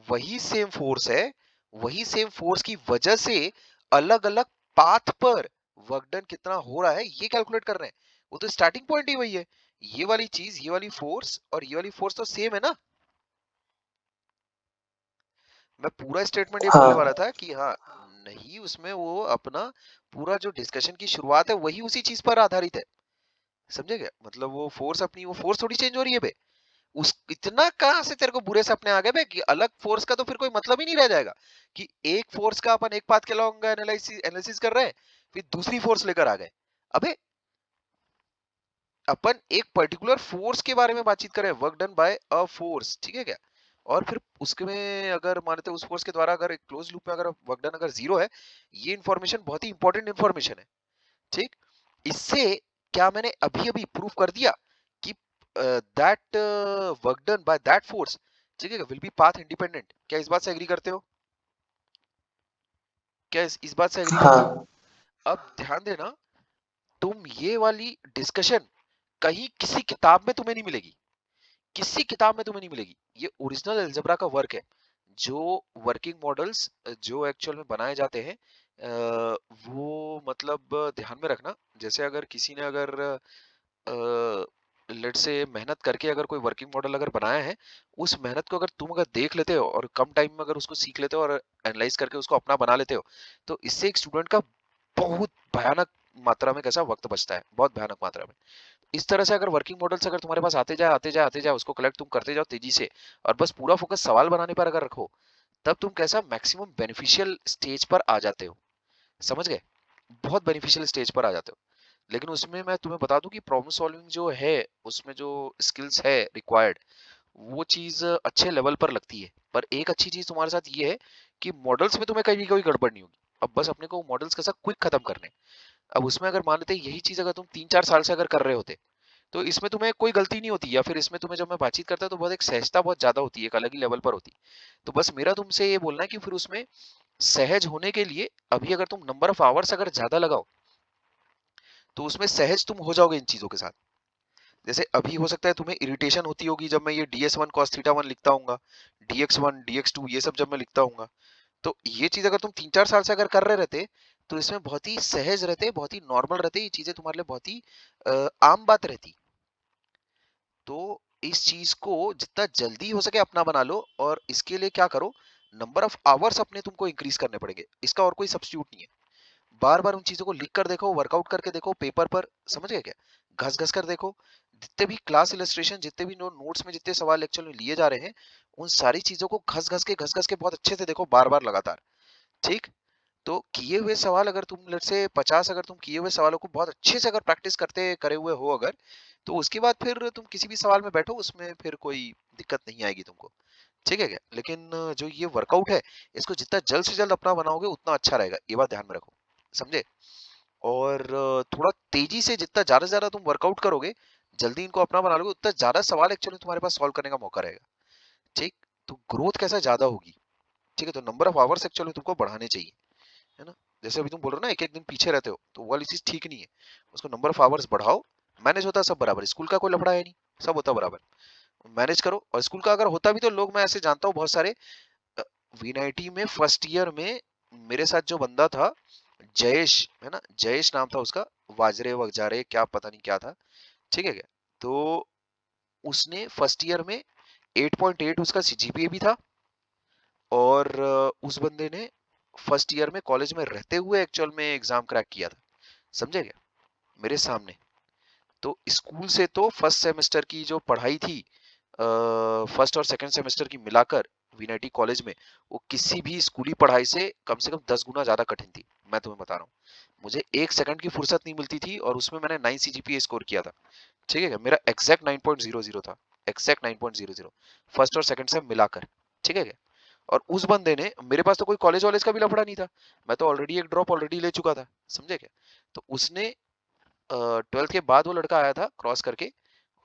Speaker 1: वही सेम फोर्स है, वही सेम फोर्स की वजह से अलग अलग पाथ पर वर्क डन कितना हो रहा है ये कैलकुलेट कर रहे हैं, वो तो स्टार्टिंग पॉइंट ही वही है, ये वाली चीज, ये वाली फोर्स और ये वाली फोर्स तो सेम है ना। मैं पूरा स्टेटमेंट ये बोलने वाला
Speaker 3: हाँ
Speaker 1: था कि हाँ, नहीं, उसमें वो अपना पूरा जो डिस्कशन की शुरुआत है वही उसी चीज पर आधारित है, समझे क्या, मतलब वो फोर्स अपनी, वो फोर्स थोड़ी चेंज हो रही है बे, उस इतना कहाँ से तेरे को बुरे सपने आ गए बे कि अलग फोर्स का तो फिर कोई मतलब ही नहीं रह जाएगा कि एक फोर्स का अपन एक पाथ के लॉन्ग एनालिसिस कर रहे हैं, फिर दूसरी फोर्स लेकर आ गए। अबे अपन एक पर्टिकुलर फोर्स के बारे में बातचीत कर रहे हैं, work done bye a force, ठीक है क्या? और फिर उसके में अगर मानते उस फोर्स के द्वारा अगर एक क्लोज लूप में अगर वर्क डन अगर जीरो है, ये इंफॉर्मेशन बहुत ही इंपॉर्टेंट इंफॉर्मेशन है, ठीक? इससे क्या मैंने अभी अभी प्रूव कर दिया कि that work done by that force, ठीक है, विल बी पाथ इंडिपेंडेंट। क्या इस बात से एग्री करते हो? क्या इस बात से एग्री करते हो?
Speaker 3: हाँ
Speaker 1: अब ध्यान देना, तुम ये वाली डिस्कशन कहीं किसी किताब में तुम्हें नहीं मिलेगी, किसी किताब में तुम्हें नहीं मिलेगी। ये ओरिजिनल अलजेब्रा का वर्क है। जो वर्किंग मॉडल्स जो एक्चुअल में बनाए जाते हैं, वो मतलब ध्यान में रखना, जैसे अगर किसी ने अगर लेट से मेहनत करके अगर कोई वर्किंग मॉडल अगर बनाया है, उस मेहनत को अगर तुम अगर देख लेते हो और कम टाइम में अगर उसको सीख लेते हो और एनालाइज करके उसको अपना बना लेते हो, तो इससे एक स्टूडेंट का बहुत भयानक मात्रा में कैसा वक्त बचता है, बहुत भयानक मात्रा में। इस तरह से अगर वर्किंग मॉडल्स अगर तुम्हारे पास आते जाए उसको कलेक्ट तुम करते जाओ तेजी से, और बस पूरा फोकस सवाल बनाने पर अगर रखो, तब तुम कैसा मैक्सिमम बेनिफिशियल स्टेज पर आ जाते हो। समझ गए? बहुत बेनिफिशियल स्टेज पर आ जाते हो। लेकिन उसमें मैं तुम्हें बता दूं कि प्रॉब्लम सॉल्विंग जो है, उसमें जो स्किल्स है रिक्वायर्ड, वो चीज अच्छे लेवल पर लगती है। पर एक अच्छी चीज तुम्हारे साथ ये है कि मॉडल्स में तुम्हें कहीं कोई गड़बड़ नहीं होगी। अब बस अपने को मॉडल्स कैसा क्विक खत्म करने। अब उसमें अगर मान लेते यही चीज अगर तुम 3-4 साल से अगर कर रहे होते, तो इसमें तुम्हें कोई गलती नहीं होती, या फिर इसमें तुम्हें जब मैं बातचीत करता तो बहुत एक सहजता बहुत ज्यादा होती है, एक अलग ही लेवल पर होती। तो बस मेरा तुमसे ये बोलना है कि फिर उसमें सहज होने के लिए अभी अगर तुम नंबर ऑफ आवर्स अगर ज्यादा लगाओ, तो उसमें सहज तुम हो जाओगे इन चीजों के साथ। जैसे अभी हो सकता है तुम्हें इरिटेशन होती होगी जब मैं ये ds1 cos थीटा 1 लिखता हूँ, dx1 dx2 ये सब जब मैं लिखता हूँ, तो ये चीज अगर तुम 3-4 साल से अगर कर रहे रहते, तो इसमें बहुत ही सहज रहते, बहुत ही नॉर्मल रहते, ये चीजें तुम्हारे लिए बहुत ही आम बात रहती। तो इस चीज को जितना जल्दी हो सके अपना बना लो, और इसके लिए क्या करो, नंबर ऑफ आवर्स अपने तुमको इंक्रीज करने पड़ेंगे, इसका और कोई सब्स्टिट्यूट नहीं है। बार बार उन चीजों को लिख कर देखो, वर्कआउट करके देखो पेपर पर, समझ गए क्या? घस घस कर देखो, जितने भी क्लास इलस्ट्रेशन, जितने भी नोट्स में जितने सवाल एक्चुअल में लिए जा रहे हैं, उन सारी चीजों को घस घस के बहुत अच्छे से देखो, बार बार लगातार, ठीक? तो किए हुए सवाल अगर तुम लेट से 50 अगर तुम किए हुए सवालों को बहुत अच्छे से अगर प्रैक्टिस करते करे हुए हो अगर, तो उसके बाद फिर तुम किसी भी सवाल में बैठो, उसमें फिर कोई दिक्कत नहीं आएगी तुमको, ठीक है क्या? लेकिन जो ये वर्कआउट है, इसको जितना जल्द से जल्द अपना बनाओगे उतना अच्छा रहेगा, ये बात ध्यान में रखो, समझे? और थोड़ा तेजी से जितना ज्यादा से ज्यादा तुम वर्कआउट करोगे, जल्दी इनको अपना बना लोगे, उतना ज्यादा सवाल एक्चुअली तुम्हारे पास सॉल्व करने का मौका रहेगा, ठीक? तो ग्रोथ कैसा ज्यादा होगी, ठीक है? तो नंबर ऑफ आवर्स एक्चुअली तुमको बढ़ाने चाहिए, है ना? जैसे अभी तुम बोल रहे हो ना एक एक दिन पीछे रहते हो, तो वो वाली चीज ठीक नहीं है। उसको नंबर ऑफ आवर्स बढ़ाओ, मैनेज होता है सब बराबर, स्कूल का कोई लफड़ा है नहीं, सब होता बराबर, मैनेज करो। और स्कूल का अगर होता भी तो लोग, मैं ऐसे जानता हूँ बहुत सारे, वीनाइटी में फर्स्ट ईयर में मेरे साथ जो बंदा था, जयेश, है ना, जयेश नाम था उसका, वाजरे वजारे क्या पता नहीं क्या था, ठीक है क्या? तो उसने फर्स्ट ईयर में 8.8 उसका जीपीए भी था, और उस बंदे ने फर्स्ट ईयर में कॉलेज में रहते हुए एक्चुअल में एग्जाम क्रैक किया था, समझे क्या? मेरे सामने। तो स्कूल से तो फर्स्ट सेमेस्टर की जो पढ़ाई थी, फर्स्ट और सेकंड सेमेस्टर की मिलाकर वीनाइटी कॉलेज में, वो किसी भी स्कूली पढ़ाई से कम 10 गुना ज्यादा कठिन थी, मैं तुम्हें बता रहा हूँ। मुझे 1 सेकंड की फुर्सत नहीं मिलती थी, और उसमें मैंने 9 सीजीपीए स्कोर किया था, ठीक है क्या? मेरा एग्जैक्ट 9.00 था, एग्जैक्ट 9.00, फर्स्ट और सेकंड से मिलाकर, ठीक है क्या? और उस बंदे ने, मेरे पास तो कोई कॉलेज वॉलेज का भी लफड़ा नहीं था, मैं तो ऑलरेडी एक ड्रॉप ऑलरेडी ले चुका था, समझे क्या? तो उसने 12th के बाद वो लड़का आया था क्रॉस करके,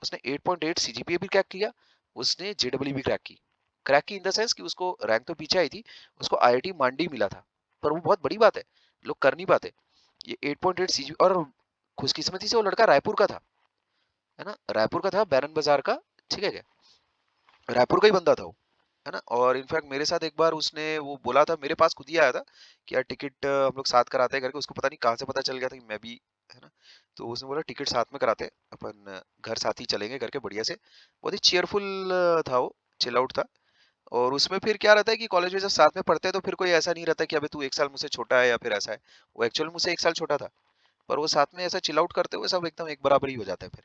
Speaker 1: उसने 8.8 सीजीपीए भी क्रैक किया, उसने जेडब्ल्यू भी क्रैक की इन द सेंस कि उसको रैंक तो पीछे आई थी, उसको आईआईटी मांडी मिला था। पर वो बहुत बड़ी बात है, लोग कर नहीं पाते ये 8.8 सीजी। और खुशकिस्मती से वो लड़का रायपुर का था, है ना, रायपुर का था, बैरन बाजार का, ठीक है क्या? रायपुर का ही बंदा था वो, है ना। और इनफैक्ट मेरे साथ एक बार उसने वो बोला था, मेरे पास खुद ही आया था कि यार टिकट हम लोग साथ कराते हैं करके, उसको पता नहीं कहाँ से पता चल गया था कि मैं भी, है ना। तो उसने बोला टिकट साथ में कराते हैं अपन, घर साथ ही चलेंगे करके, बढ़िया से। बहुत ही चेयरफुल था वो, चिल आउट था। और उसमें फिर क्या रहता है कि कॉलेज में जब साथ में पढ़ते हैं तो फिर कोई ऐसा नहीं रहता कि अबे तू 1 साल मुझसे छोटा है या फिर ऐसा है। वो एक्चुअल मुझसे 1 साल छोटा था, पर वो साथ में ऐसा चिल आउट करते हुए सब एकदम एक बराबर ही हो जाता है फिर।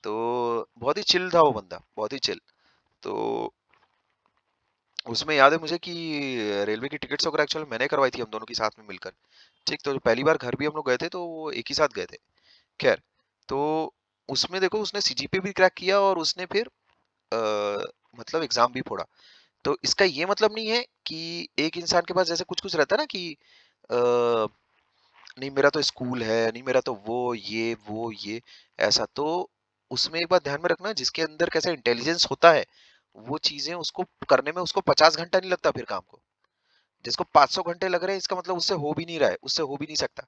Speaker 1: तो बहुत ही चिल था वो बंदा, बहुत ही चिल। तो उसमें याद है मुझे कि रेलवे की टिकट्स वगैरह एक्चुअली मैंने करवाई थी हम दोनों की साथ में मिलकर। ठीक, तो पहली बार घर भी हम लोग गए थे तो वो एक ही साथ गए थे। खैर, तो उसमें देखो उसने सीजीपीए भी क्रैक किया और उसने फिर मतलब एग्जाम भी फोड़ा। तो इसका ये मतलब नहीं है कि एक इंसान के पास जैसे कुछ कुछ रहता है ना कि अ, नहीं मेरा तो स्कूल है, नहीं मेरा तो वो ये ऐसा। तो उसमें एक बात ध्यान में रखना, जिसके अंदर कैसा इंटेलिजेंस होता है वो चीजें उसको करने में उसको 50 घंटा नहीं लगता फिर काम को। जिसको 500 घंटे लग रहे हैं इसका मतलब उससे हो भी नहीं रहा है, उससे हो भी नहीं सकता।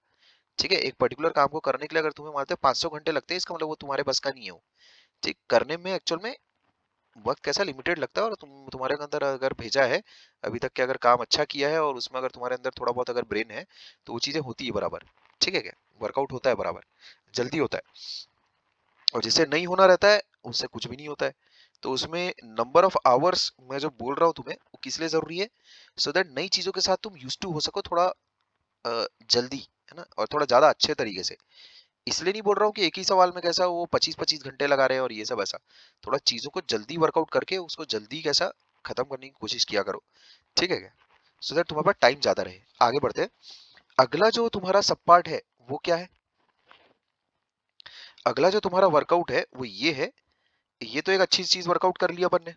Speaker 1: ठीक है, एक पर्टिकुलर काम को करने के लिए अगर तुम्हें मानते 500 घंटे लगते हैं इसका मतलब वो तुम्हारे बस का नहीं है वो। ठीक, करने में एक्चुअल में वक्त कैसा लिमिटेड लगता है, और तुम्हारे अंदर अगर भेजा है अभी तक के, अगर काम अच्छा किया है और उसमें अगर तुम्हारे अंदर थोड़ा बहुत अगर ब्रेन है तो वो चीजें होती है बराबर। ठीक है क्या, वर्कआउट होता है बराबर, जल्दी होता है। और जिससे नहीं होना रहता है उससे कुछ भी नहीं होता है। तो उसमें नंबर ऑफ आवर्स मैं जो बोल रहा हूँ तुम्हें वो किस लिए जरूरी है, सो दैट नई चीजों के साथ तुम यूज टू हो सको थोड़ा जल्दी, है ना, और थोड़ा ज्यादा अच्छे तरीके से। इसलिए नहीं बोल रहा हूँ कि एक ही सवाल में कैसा वो 25-25 घंटे लगा रहे हैं और ये सब ऐसा। थोड़ा चीजों को जल्दी वर्कआउट करके उसको जल्दी कैसा खत्म करने की कोशिश किया करो। ठीक है क्या, सो दैट तुम्हारे पास टाइम ज्यादा रहे। आगे बढ़ते हैं। अगला जो तुम्हारा सब पार्ट है वो क्या है, अगला जो तुम्हारा वर्कआउट है वो ये है। ये तो एक अच्छी चीज वर्कआउट कर लिया अपन ने।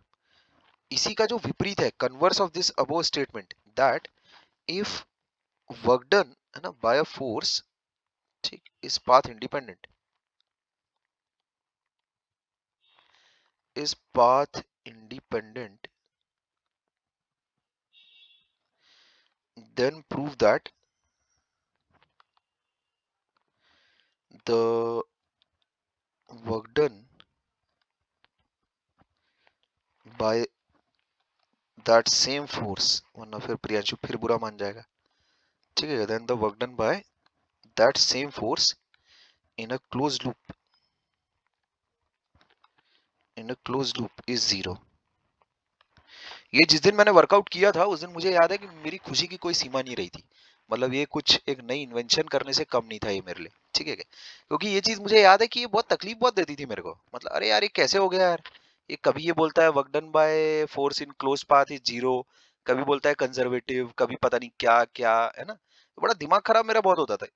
Speaker 1: इसी का जो विपरीत है, converse of this above statement, that if work done, है ना, बाय अ फोर्स, ठीक, is path independent, is path independent, then prove that the work done by that same force, वरना फिर प्रियांशु फिर बुरा मान जाएगा। ठीक है, then the work done by that same force in a closed loop, is zero। ये जिस दिन मैंने वर्कआउट किया था उस दिन मुझे याद है कि मेरी खुशी की कोई सीमा नहीं रही थी। मतलब ये कुछ एक नई इन्वेंशन करने से कम नहीं था ये मेरे लिए। ठीक है क्या? क्योंकि ये चीज मुझे याद है कि ये बहुत तकलीफ बहुत देती थी मेरे को। मतलब अरे यार ये कैसे हो गया यार, ये कभी ये बोलता है work done by force in close path is zero, कभी बोलता है कंजर्वेटिव, कभी पता नहीं क्या क्या, है ना। बड़ा दिमाग खराब मेरा बहुत होता था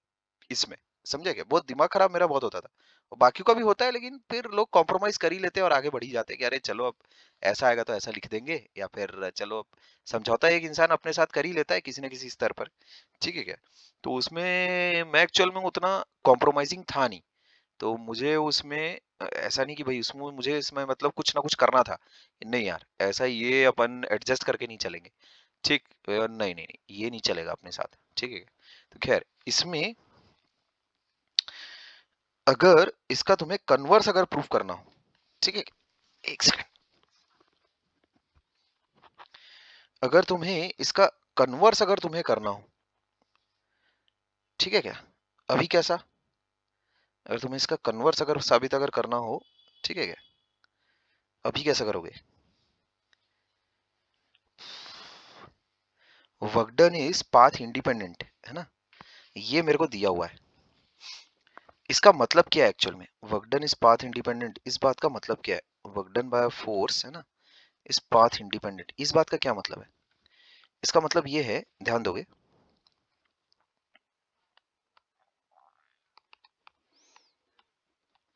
Speaker 1: इसमें। समझे क्या, बहुत दिमाग खराब मेरा बहुत होता था। और बाकी का भी होता है लेकिन फिर लोग कॉम्प्रोमाइज कर ही लेते हैं और आगे बढ़ ही जाते हैं कि अरे चलो अब ऐसा आएगा तो ऐसा लिख देंगे, या फिर चलो अब समझौता एक इंसान अपने साथ कर ही लेता है किसी न किसी स्तर पर। ठीक है क्या, तो उसमें मैं एक्चुअल में उतना कॉम्प्रोमाइजिंग था नहीं। तो मुझे उसमें ऐसा नहीं कि भाई उसमें मुझे इसमें मतलब कुछ ना कुछ करना था। नहीं यार ऐसा ये अपन एडजस्ट करके नहीं चलेंगे। ठीक, नहीं नहीं नहीं ये नहीं चलेगा अपने साथ। ठीक है, तो खैर इसमें अगर इसका तुम्हें कन्वर्स अगर प्रूफ करना हो, ठीक है, एक सेकंड, अगर तुम्हें इसका कन्वर्स अगर तुम्हें करना हो, ठीक है क्या, अभी कैसा, अगर तुम्हें इसका कन्वर्स अगर साबित अगर करना हो, ठीक है क्या, अभी कैसा करोगे। Work done is path independent, है ना, ये मेरे को दिया हुआ है। इसका मतलब क्या है एक्चुअल में, work done is path independent, इस बात का मतलब क्या है, वर्क डन बाय फोर्स, है ना, इस पाथ इंडिपेंडेंट, इस बात का क्या मतलब है। इसका मतलब ये है, ध्यान दोगे,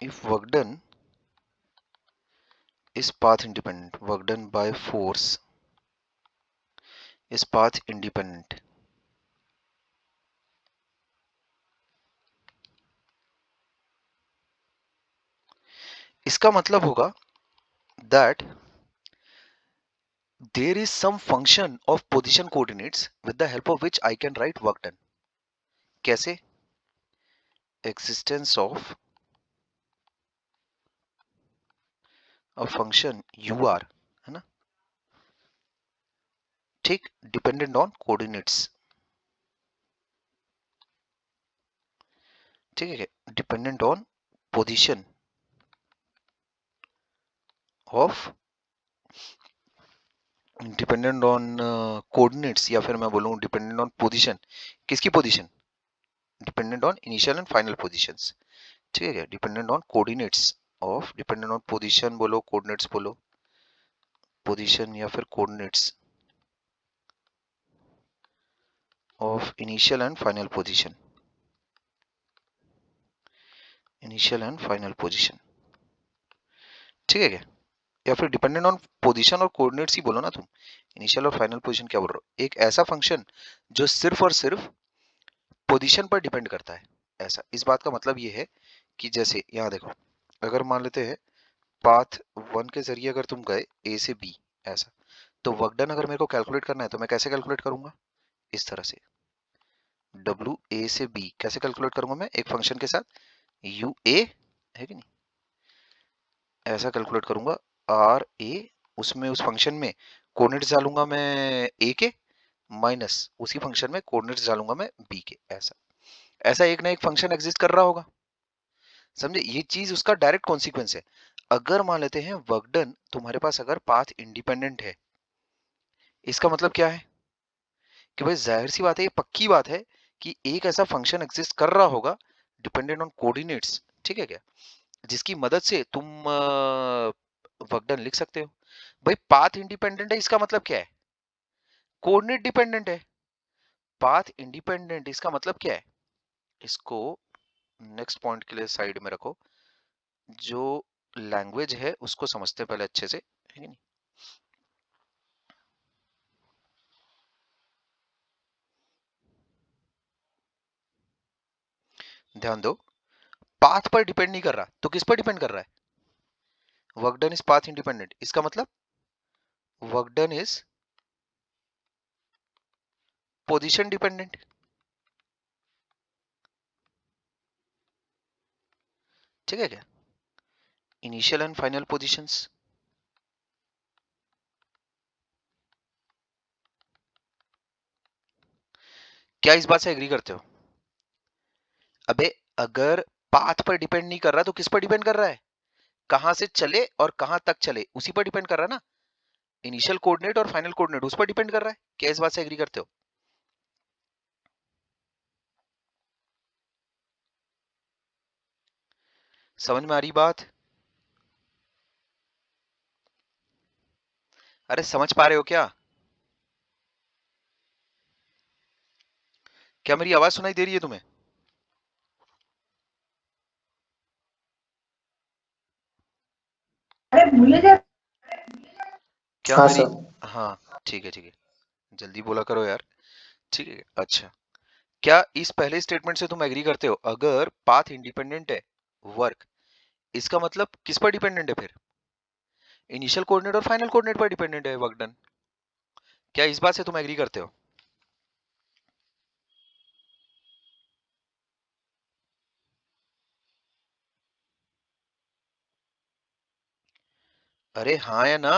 Speaker 1: if work done is path independent, work done by force is path independent। इसका मतलब होगा that there is some function of position coordinates with the help of which I can write work done। कैसे, existence of a function ur, है ना, ठीक, dependent on coordinates, ठीक है, dependent on position of, dependent on coordinates, या फिर मैं बोलूँ डिपेंडेंट ऑन पोजीशन। किसकी position, dependent on initial and final positions. ठीक है, dependent on coordinates of, dependent on position बोलो, कोऑर्डिनेट्स बोलो, पोजीशन या फिर coordinates of initial and final position, initial and final position, ठीक है क्या? या फिर डिपेंडेंट ऑन पोजीशन और कोऑर्डिनेट्स ही बोलो ना तुम, इनिशियल और फाइनल पोजीशन क्या बोल रहे हो? एक ऐसा फंक्शन जो सिर्फ और सिर्फ पोजीशन पर डिपेंड करता है, ऐसा। इस बात का मतलब ये है कि जैसे यहाँ देखो, अगर मान लेते हैं पाथ 1 के जरिए अगर तुम गए ए से बी, ऐसा, तो वर्क डन अगर मेरे को कैलकुलेट करना है तो मैं कैसे कैलकुलेट करूंगा? इस तरह से, डब्ल्यू ए से बी कैसे कैलकुलेट करूंगा मैं? एक फंक्शन के साथ यू ए, है कि नहीं, ऐसा कैलकुलेट करूंगा आर ए, उसमें उस फंक्शन में कोऑर्डिनेट्स डालूंगा मैं ए के, माइनस उसी फंक्शन में कोऑर्डिनेट्स डालूंगा मैं बी के, ऐसा। ऐसा एक ना एक फंक्शन एग्जिस्ट कर रहा होगा, समझे? ये चीज उसका डायरेक्ट कॉन्सिक्वेंस है। अगर मान लेते हैं वर्क डन तुम्हारे पास अगर पाथ इंडिपेंडेंट है, इसका मतलब क्या है कि भाई जाहिर सी बात है, ये पक्की बात है कि एक ऐसा फंक्शन एग्जिस्ट कर रहा होगा डिपेंडेंट ऑन कोऑर्डिनेट्स, ठीक है क्या, जिसकी मदद से तुम वर्क डन लिख सकते हो। भाई पाथ इंडिपेंडेंट है, इसका मतलब क्या है? कोऑर्डिनेट डिपेंडेंट है। पाथ इंडिपेंडेंट इसका मतलब क्या है? इसको नेक्स्ट पॉइंट के लिए साइड में रखो, जो लैंग्वेज है उसको समझते हैं पहले अच्छे से, है कि नहीं? ध्यान दो, पाथ पर डिपेंड नहीं कर रहा तो किस पर डिपेंड कर रहा है? Work done is path independent, इसका मतलब work done is position dependent, ठीक है क्या? इनिशियल एंड फाइनल पोजीशंस, क्या इस बात से एग्री करते हो? अबे अगर पाथ पर डिपेंड नहीं कर रहा तो किस पर डिपेंड कर रहा है? कहां से चले और कहां तक चले उसी पर डिपेंड कर रहा है ना। इनिशियल कोऑर्डिनेट और फाइनल कोऑर्डिनेट उस पर डिपेंड कर रहा है। क्या इस बात से एग्री करते हो? समझ में आ रही बात? अरे समझ पा रहे हो क्या? क्या मेरी आवाज सुनाई दे रही है तुम्हें? क्या
Speaker 3: हाँ
Speaker 1: मेरी,
Speaker 3: सर।
Speaker 1: हाँ ठीक है ठीक है, जल्दी बोला करो यार, ठीक है। अच्छा, क्या इस पहले स्टेटमेंट से तुम एग्री करते हो? अगर पाथ इंडिपेंडेंट है वर्क, इसका मतलब किस पर डिपेंडेंट है फिर? इनिशियल कोऑर्डिनेट और फाइनल कोऑर्डिनेट पर डिपेंडेंट है वर्क डन। क्या इस बात से तुम एग्री करते हो? अरे हाँ या ना?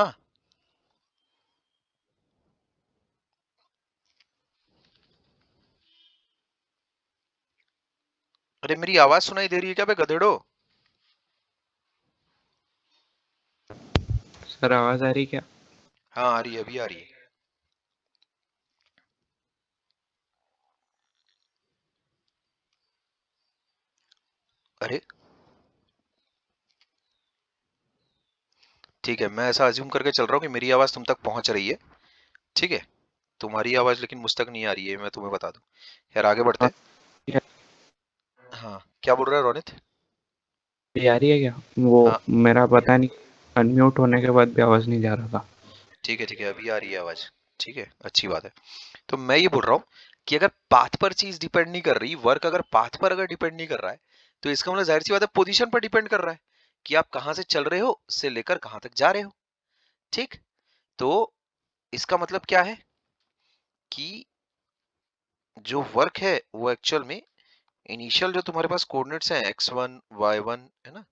Speaker 1: अरे मेरी आवाज सुनाई दे रही है क्या बे गधेड़ो?
Speaker 2: सर आवाज आ रही क्या?
Speaker 1: हाँ आ रही है, अभी आ रही है। अरे ठीक है, मैं ऐसा अज्यूम करके चल रहा हूँ कि मेरी आवाज तुम तक पहुंच रही है, ठीक है। तुम्हारी आवाज लेकिन मुझ तक नहीं आ रही है, मैं तुम्हें बता दूं। यार आगे बढ़ते
Speaker 2: हाँ,
Speaker 1: हैं। हाँ क्या बोल रहा है रोनित?
Speaker 2: ये आ रही है क्या? वो
Speaker 1: हाँ
Speaker 2: मेरा पता नहीं, अनम्यूट होने के बाद भी आवाज नहीं जा रहा था।
Speaker 1: ठीक है, अभी आ रही है आवाज, ठीक है, अच्छी बात है। तो मैं ये बोल रहा हूँ कि अगर पाथ पर चीज डिपेंड नहीं कर रही, वर्क अगर पाथ पर अगर डिपेंड नहीं कर रहा है, तो इसका मतलब जाहिर सी बात है पोजीशन पर डिपेंड कर रहा है, कि आप कहां से चल रहे हो से लेकर कहां तक जा रहे हो, ठीक। तो इसका मतलब क्या है कि जो वर्क है वो एक्चुअल में इनिशियल जो तुम्हारे पास कोऑर्डिनेट्स हैं x1 y1 है ना,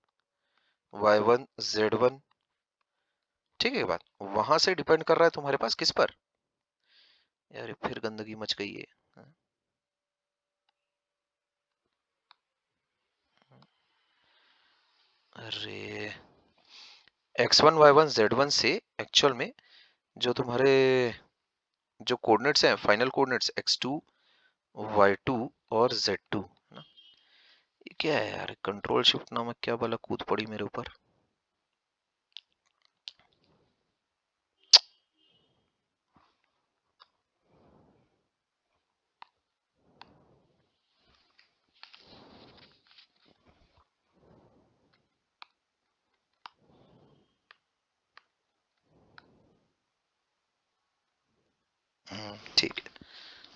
Speaker 1: y1 z1, ठीक है बात, वहां से डिपेंड कर रहा है तुम्हारे पास किस पर? यार ये फिर गंदगी मच गई है। हाँ? अरे x1 y1 z1 से एक्चुअल में जो तुम्हारे जो कोऑर्डिनेट्स हैं फाइनल कोऑर्डिनेट्स x2 y2 और z2 है ना, ये क्या है यार, कंट्रोल शिफ्ट नामक क्या बला कूद पड़ी मेरे ऊपर।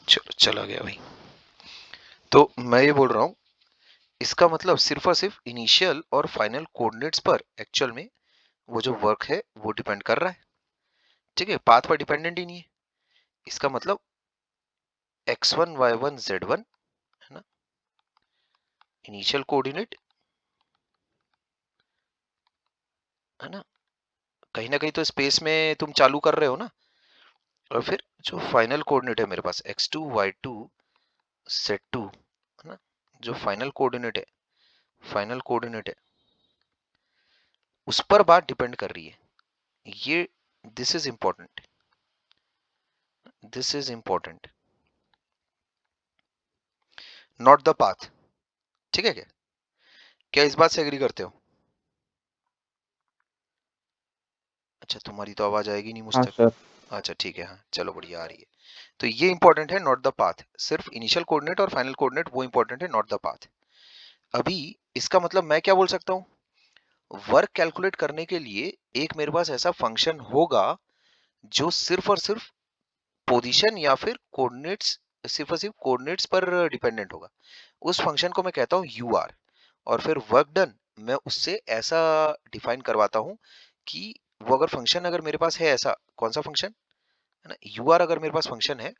Speaker 1: चलो चला गया भाई। तो मैं ये बोल रहा हूँ, इसका मतलब सिर्फ और सिर्फ इनिशियल और फाइनल कोऑर्डिनेट्स पर एक्चुअल में वो जो वर्क है वो डिपेंड कर रहा है। ठीक है, पाथ पर डिपेंडेंट ही नहीं है। इसका मतलब x1 y1 z1 है ना, इनिशियल कोऑर्डिनेट है ना, कहीं ना कहीं तो स्पेस में तुम चालू कर रहे हो ना। और फिर जो फाइनल कोऑर्डिनेट है मेरे पास x2 y2 z2 है ना, जो फाइनल कोऑर्डिनेट है उस पर बात डिपेंड कर रही है। ये this is important, this is important, not the path. ठीक है क्या? क्या इस बात से एग्री करते हो? अच्छा, तुम्हारी तो आवाज आएगी नहीं मुझ
Speaker 2: हाँ
Speaker 1: तक।
Speaker 2: सर।
Speaker 1: अच्छा ठीक है, हाँ चलो बढ़िया आ रही है। तो ये इंपॉर्टेंट है, नॉट द पाथ। सिर्फ इनिशियल कोऑर्डिनेट और फाइनल कोऑर्डिनेट वो इंपॉर्टेंट है, नॉट द पाथ। अभी इसका मतलब मैं क्या बोल सकता हूँ, वर्क कैलकुलेट करने के लिए एक मेरे पास ऐसा फंक्शन होगा जो सिर्फ और सिर्फ पोजीशन या फिर कोऑर्डिनेट्स, सिर्फ और सिर्फ कोऑर्डिनेट्स पर डिपेंडेंट होगा। उस फंक्शन को मैं कहता हूँ यू आर। और फिर वर्क डन मैं उससे ऐसा डिफाइन करवाता हूँ कि वो अगर फंक्शन अगर मेरे पास है ऐसा, कौन सा फंक्शन है ना, यू आर अगर मेरे पास फंक्शन है,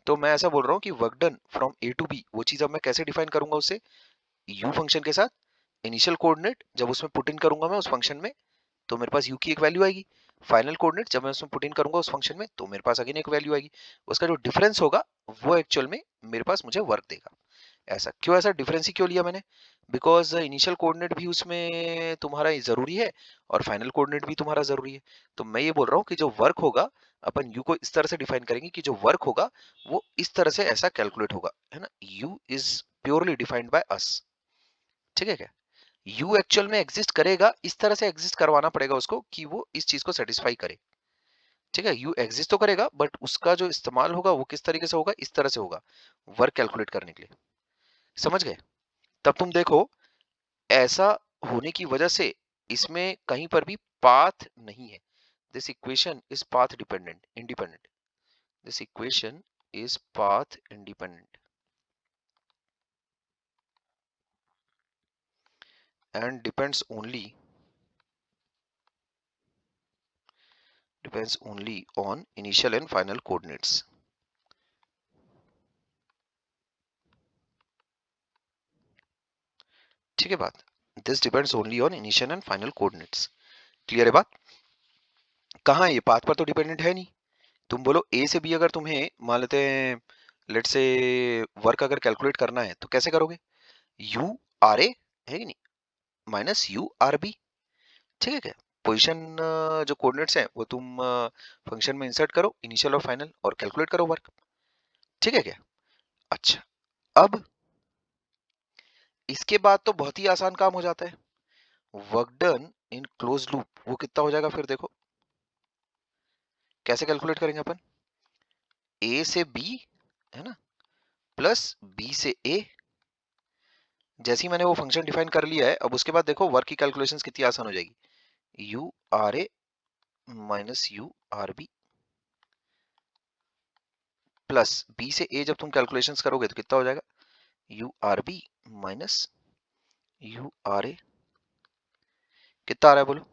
Speaker 1: तो मैं ऐसा बोल रहा हूँ कि work done from A to B, वो चीज अब मैं कैसे डिफाइन करूंगा उससे, यू फंक्शन के साथ इनिशियल कोऑर्डिनेट जब उसमें पुट इन करूंगा मैं उस फंक्शन में, तो मेरे पास यू की एक वैल्यू आएगी। फाइनल कोऑर्डिनेट जब मैं उसमें पुट इन करूंगा उस फंक्शन में, तो मेरे पास अगेन एक वैल्यू आएगी। उसका जो डिफरेंस होगा वो एक्चुअल में मेरे पास मुझे वर्क देगा। ऐसा क्यों, ऐसा डिफरेंस ही क्यों लिया मैंने? बिकॉज इनिशियल कोऑर्डिनेट भी उसमें तुम्हारा जरूरी है और फाइनल कोऑर्डिनेट भी तुम्हारा जरूरी है। तो मैं ये बोल रहा हूँ कि जो वर्क होगा, अपन यू को इस तरह से डिफाइन करेंगे कि जो वर्क होगा वो इस तरह से ऐसा कैलकुलेट होगा, है ना। You is purely defined by us. ठीक है क्या? यू एक्चुअल में एग्जिस्ट करेगा, इस तरह से एग्जिस्ट करवाना पड़ेगा उसको कि वो इस चीज को सेटिस्फाई करे। ठीक है, यू एग्जिस्ट तो करेगा बट उसका जो इस्तेमाल होगा वो किस तरीके से होगा, इस तरह से होगा वर्क कैलकुलेट करने के लिए। समझ गए? तब तुम देखो, ऐसा होने की वजह से इसमें कहीं पर भी पाथ नहीं है। This equation is path dependent independent, this equation is path independent and depends only on initial and final coordinates. ठीक है बात, this depends only on initial and final coordinates. Clear है बात? कहाँ है ये, पाथ पर तो डिपेंडेंट है नहीं। तुम बोलो ए से बी अगर तुम्हें मान लेते हैं, लेट से वर्क अगर कैलकुलेट करना है तो कैसे करोगे, यू आर ए है कि नहीं माइनस यू आर बी। ठीक है क्या? पोजीशन जो कोऑर्डिनेट्स हैं वो तुम फंक्शन में इंसर्ट करो, इनिशियल और फाइनल, और कैलकुलेट करो वर्क। ठीक है क्या? अच्छा, अब इसके बाद तो बहुत ही आसान काम हो जाता है। Work done in close loop वो कितना हो जाएगा फिर देखो, कैसे कैलकुलेट करेंगे अपन, ए से बी है ना प्लस बी से ए। जैसे ही मैंने वो फंक्शन डिफाइन कर लिया है, अब उसके बाद देखो वर्क की कैलकुलेशंस कितनी आसान हो जाएगी, U R A minus U R B plus B से ए, जब तुम कैलकुलेशंस करोगे तो कितना हो जाएगा, U R B minus U R A. कितना आ रहा है बोलो?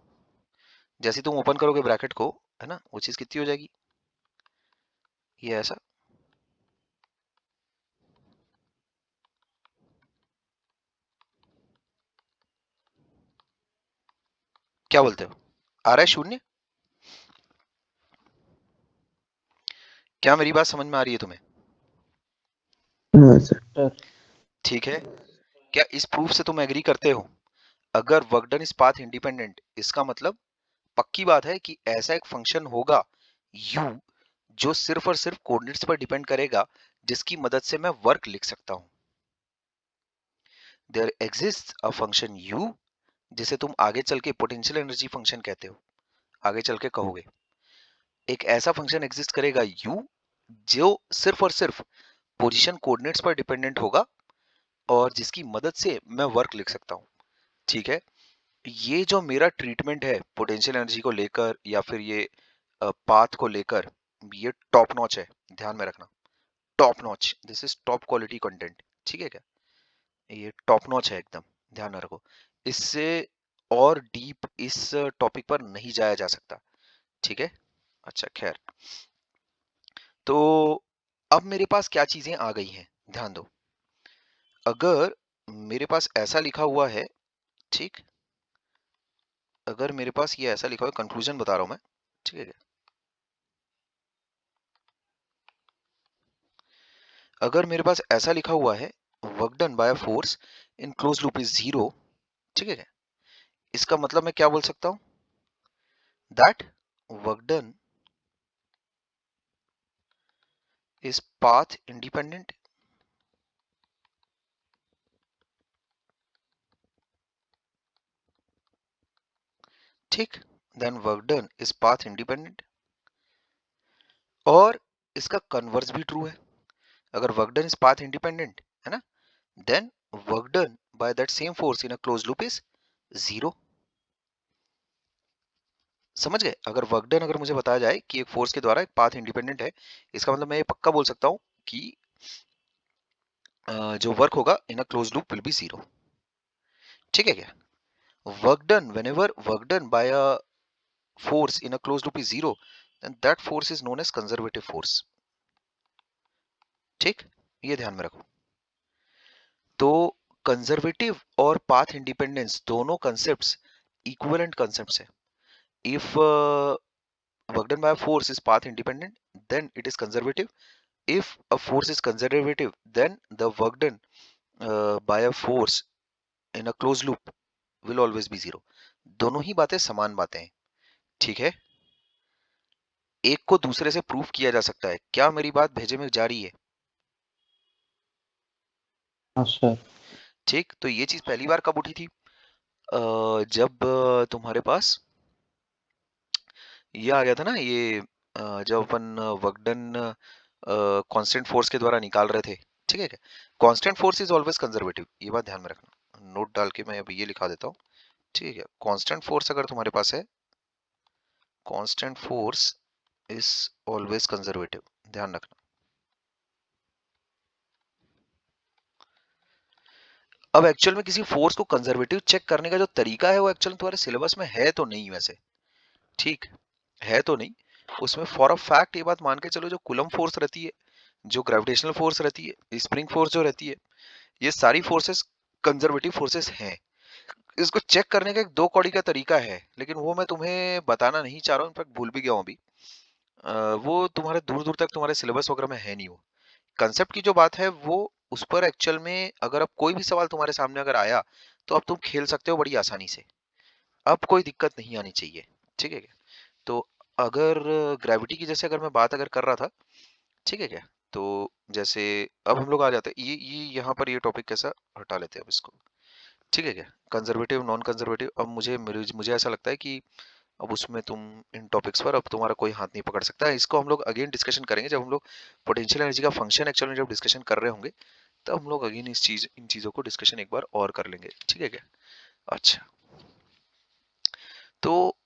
Speaker 1: जैसे तुम ओपन करोगे ब्रैकेट को, है ना, वो चीज कितनी हो जाएगी, ये ऐसा। क्या बोलते हो, आ रहा है शून्य? क्या मेरी बात समझ में आ रही है तुम्हें?
Speaker 3: हाँ सर।
Speaker 1: ठीक है, क्या इस प्रूफ से तुम एग्री करते हो? अगर work done is path independent, इसका मतलब पक्की बात है कि ऐसा एक फंक्शन होगा u जो सिर्फ और सिर्फ कोऑर्डिनेट्स पर डिपेंड करेगा, जिसकी मदद से मैं वर्क लिख सकता हूं। There exist a function u जिसे तुम आगे चल के पोटेंशियल एनर्जी फंक्शन कहते हो, आगे चल के कहोगे। एक ऐसा फंक्शन एग्जिस्ट करेगा u जो सिर्फ और सिर्फ पोजीशन कोऑर्डिनेट्स पर डिपेंडेंट होगा और जिसकी मदद से मैं वर्क लिख सकता हूं। ठीक है, ये जो मेरा ट्रीटमेंट है पोटेंशियल एनर्जी को लेकर या फिर ये पाथ को लेकर, ये टॉप नॉच है, ध्यान में रखना। Top notch, this is top quality content, ठीक है क्या? ये टॉप नॉच है एकदम, ध्यान रखो। इससे और डीप इस टॉपिक पर नहीं जाया जा सकता, ठीक है? अच्छा खैर, तो अब मेरे पास क्या चीजें आ गई हैं, ध्यान दो। अगर मेरे पास ऐसा लिखा हुआ है, ठीक, अगर मेरे पास ये ऐसा लिखा हुआ है, कंक्लूजन बता रहा हूं मैं, ठीक है? अगर मेरे पास ऐसा लिखा हुआ है, work done by force in close loop is 0, ठीक है? इसका मतलब मैं क्या बोल सकता हूं? That work done is path independent, ठीक, then work done is path independent. और इसका कन्वर्स भी ट्रू है। अगर work done is path independent है ना, then work done by that same force in a close loop is 0। समझ गए? अगर वर्क डन अगर मुझे बताया जाए कि एक फोर्स के द्वारा एक पाथ इंडिपेंडेंट है, इसका मतलब मैं ये पक्का बोल सकता हूं कि जो वर्क होगा in a close loop will be 0, ठीक है क्या? Work done, whenever work done by a force in a closed loop is 0, then that force is known as conservative force, ठीक, ये ध्यान में रखो। तो कंजर्वेटिव और पाथ इंडिपेंडेंस दोनों कंसेप्ट्स इक्विवेलेंट कंसेप्ट्स है। If work done by force is path independent, then it is conservative. If a force is conservative, then the work done by a force in a closed loop will always be 0। दोनों ही बातें समान बातें हैं, ठीक है? एक को दूसरे से प्रूफ किया जा सकता है। क्या मेरी बात भेजे में जा रही है?
Speaker 2: हाँ सर।
Speaker 1: ठीक, तो ये चीज पहली बार कब उठी थी? जब तुम्हारे पास ये आ गया था ना, ये जब अपन वर्क डन कांस्टेंट फोर्स के द्वारा निकाल रहे थे, ठीक है क्या? Constant force is always conservative, ये बात ध्यान में रखना। नोट डाल के मैं अभी ये लिखा देता हूँ, ठीक है? कांस्टेंट फोर्स अगर तुम्हारे पास है, constant force is always conservative, ध्यान रखना। अब एक्चुअल में किसी फोर्स को कंजर्वेटिव चेक करने का जो तरीका है वो एक्चुअल में तुम्हारे सिलेबस में है तो नहीं, वैसे ठीक है तो नहीं। उसमें फॉर अ फैक्ट ये बात मान के चलो, जो कूलम फोर्स रहती है, जो ग्रेविटेशनल फोर्स रहती है, स्प्रिंग फोर्स जो रहती है, ये सारी फोर्सेस कंजर्वेटिव फोर्सेस हैं। इसको चेक करने का एक दो कौड़ी का तरीका है, लेकिन वो मैं तुम्हें बताना नहीं चाह रहा हूँ, इनफैक्ट भूल भी गया हूँ अभी। वो तुम्हारे दूर दूर तक तुम्हारे सिलेबस वगैरह में है नहीं। वो कंसेप्ट की जो बात है वो उस पर एक्चुअल में अगर अब कोई भी सवाल तुम्हारे सामने अगर आया तो अब तुम खेल सकते हो बड़ी आसानी से। अब कोई दिक्कत नहीं आनी चाहिए, ठीक है क्या? तो अगर ग्रेविटी की जैसे अगर मैं बात अगर कर रहा था, ठीक है क्या? तो जैसे अब हम लोग आ जाते हैं, ये यहाँ पर ये टॉपिक कैसा हटा लेते हैं अब इसको, ठीक है क्या? कंजर्वेटिव नॉन कंजर्वेटिव, अब मुझे मुझे ऐसा लगता है कि अब उसमें तुम इन टॉपिक्स पर अब तुम्हारा कोई हाथ नहीं पकड़ सकता है। इसको हम लोग अगेन डिस्कशन करेंगे जब हम लोग पोटेंशियल एनर्जी का फंक्शन एक्चुअली जब डिस्कशन कर रहे होंगे, तब हम लोग अगेन इन चीजों को डिस्कशन एक बार और कर लेंगे, ठीक है क्या? अच्छा, तो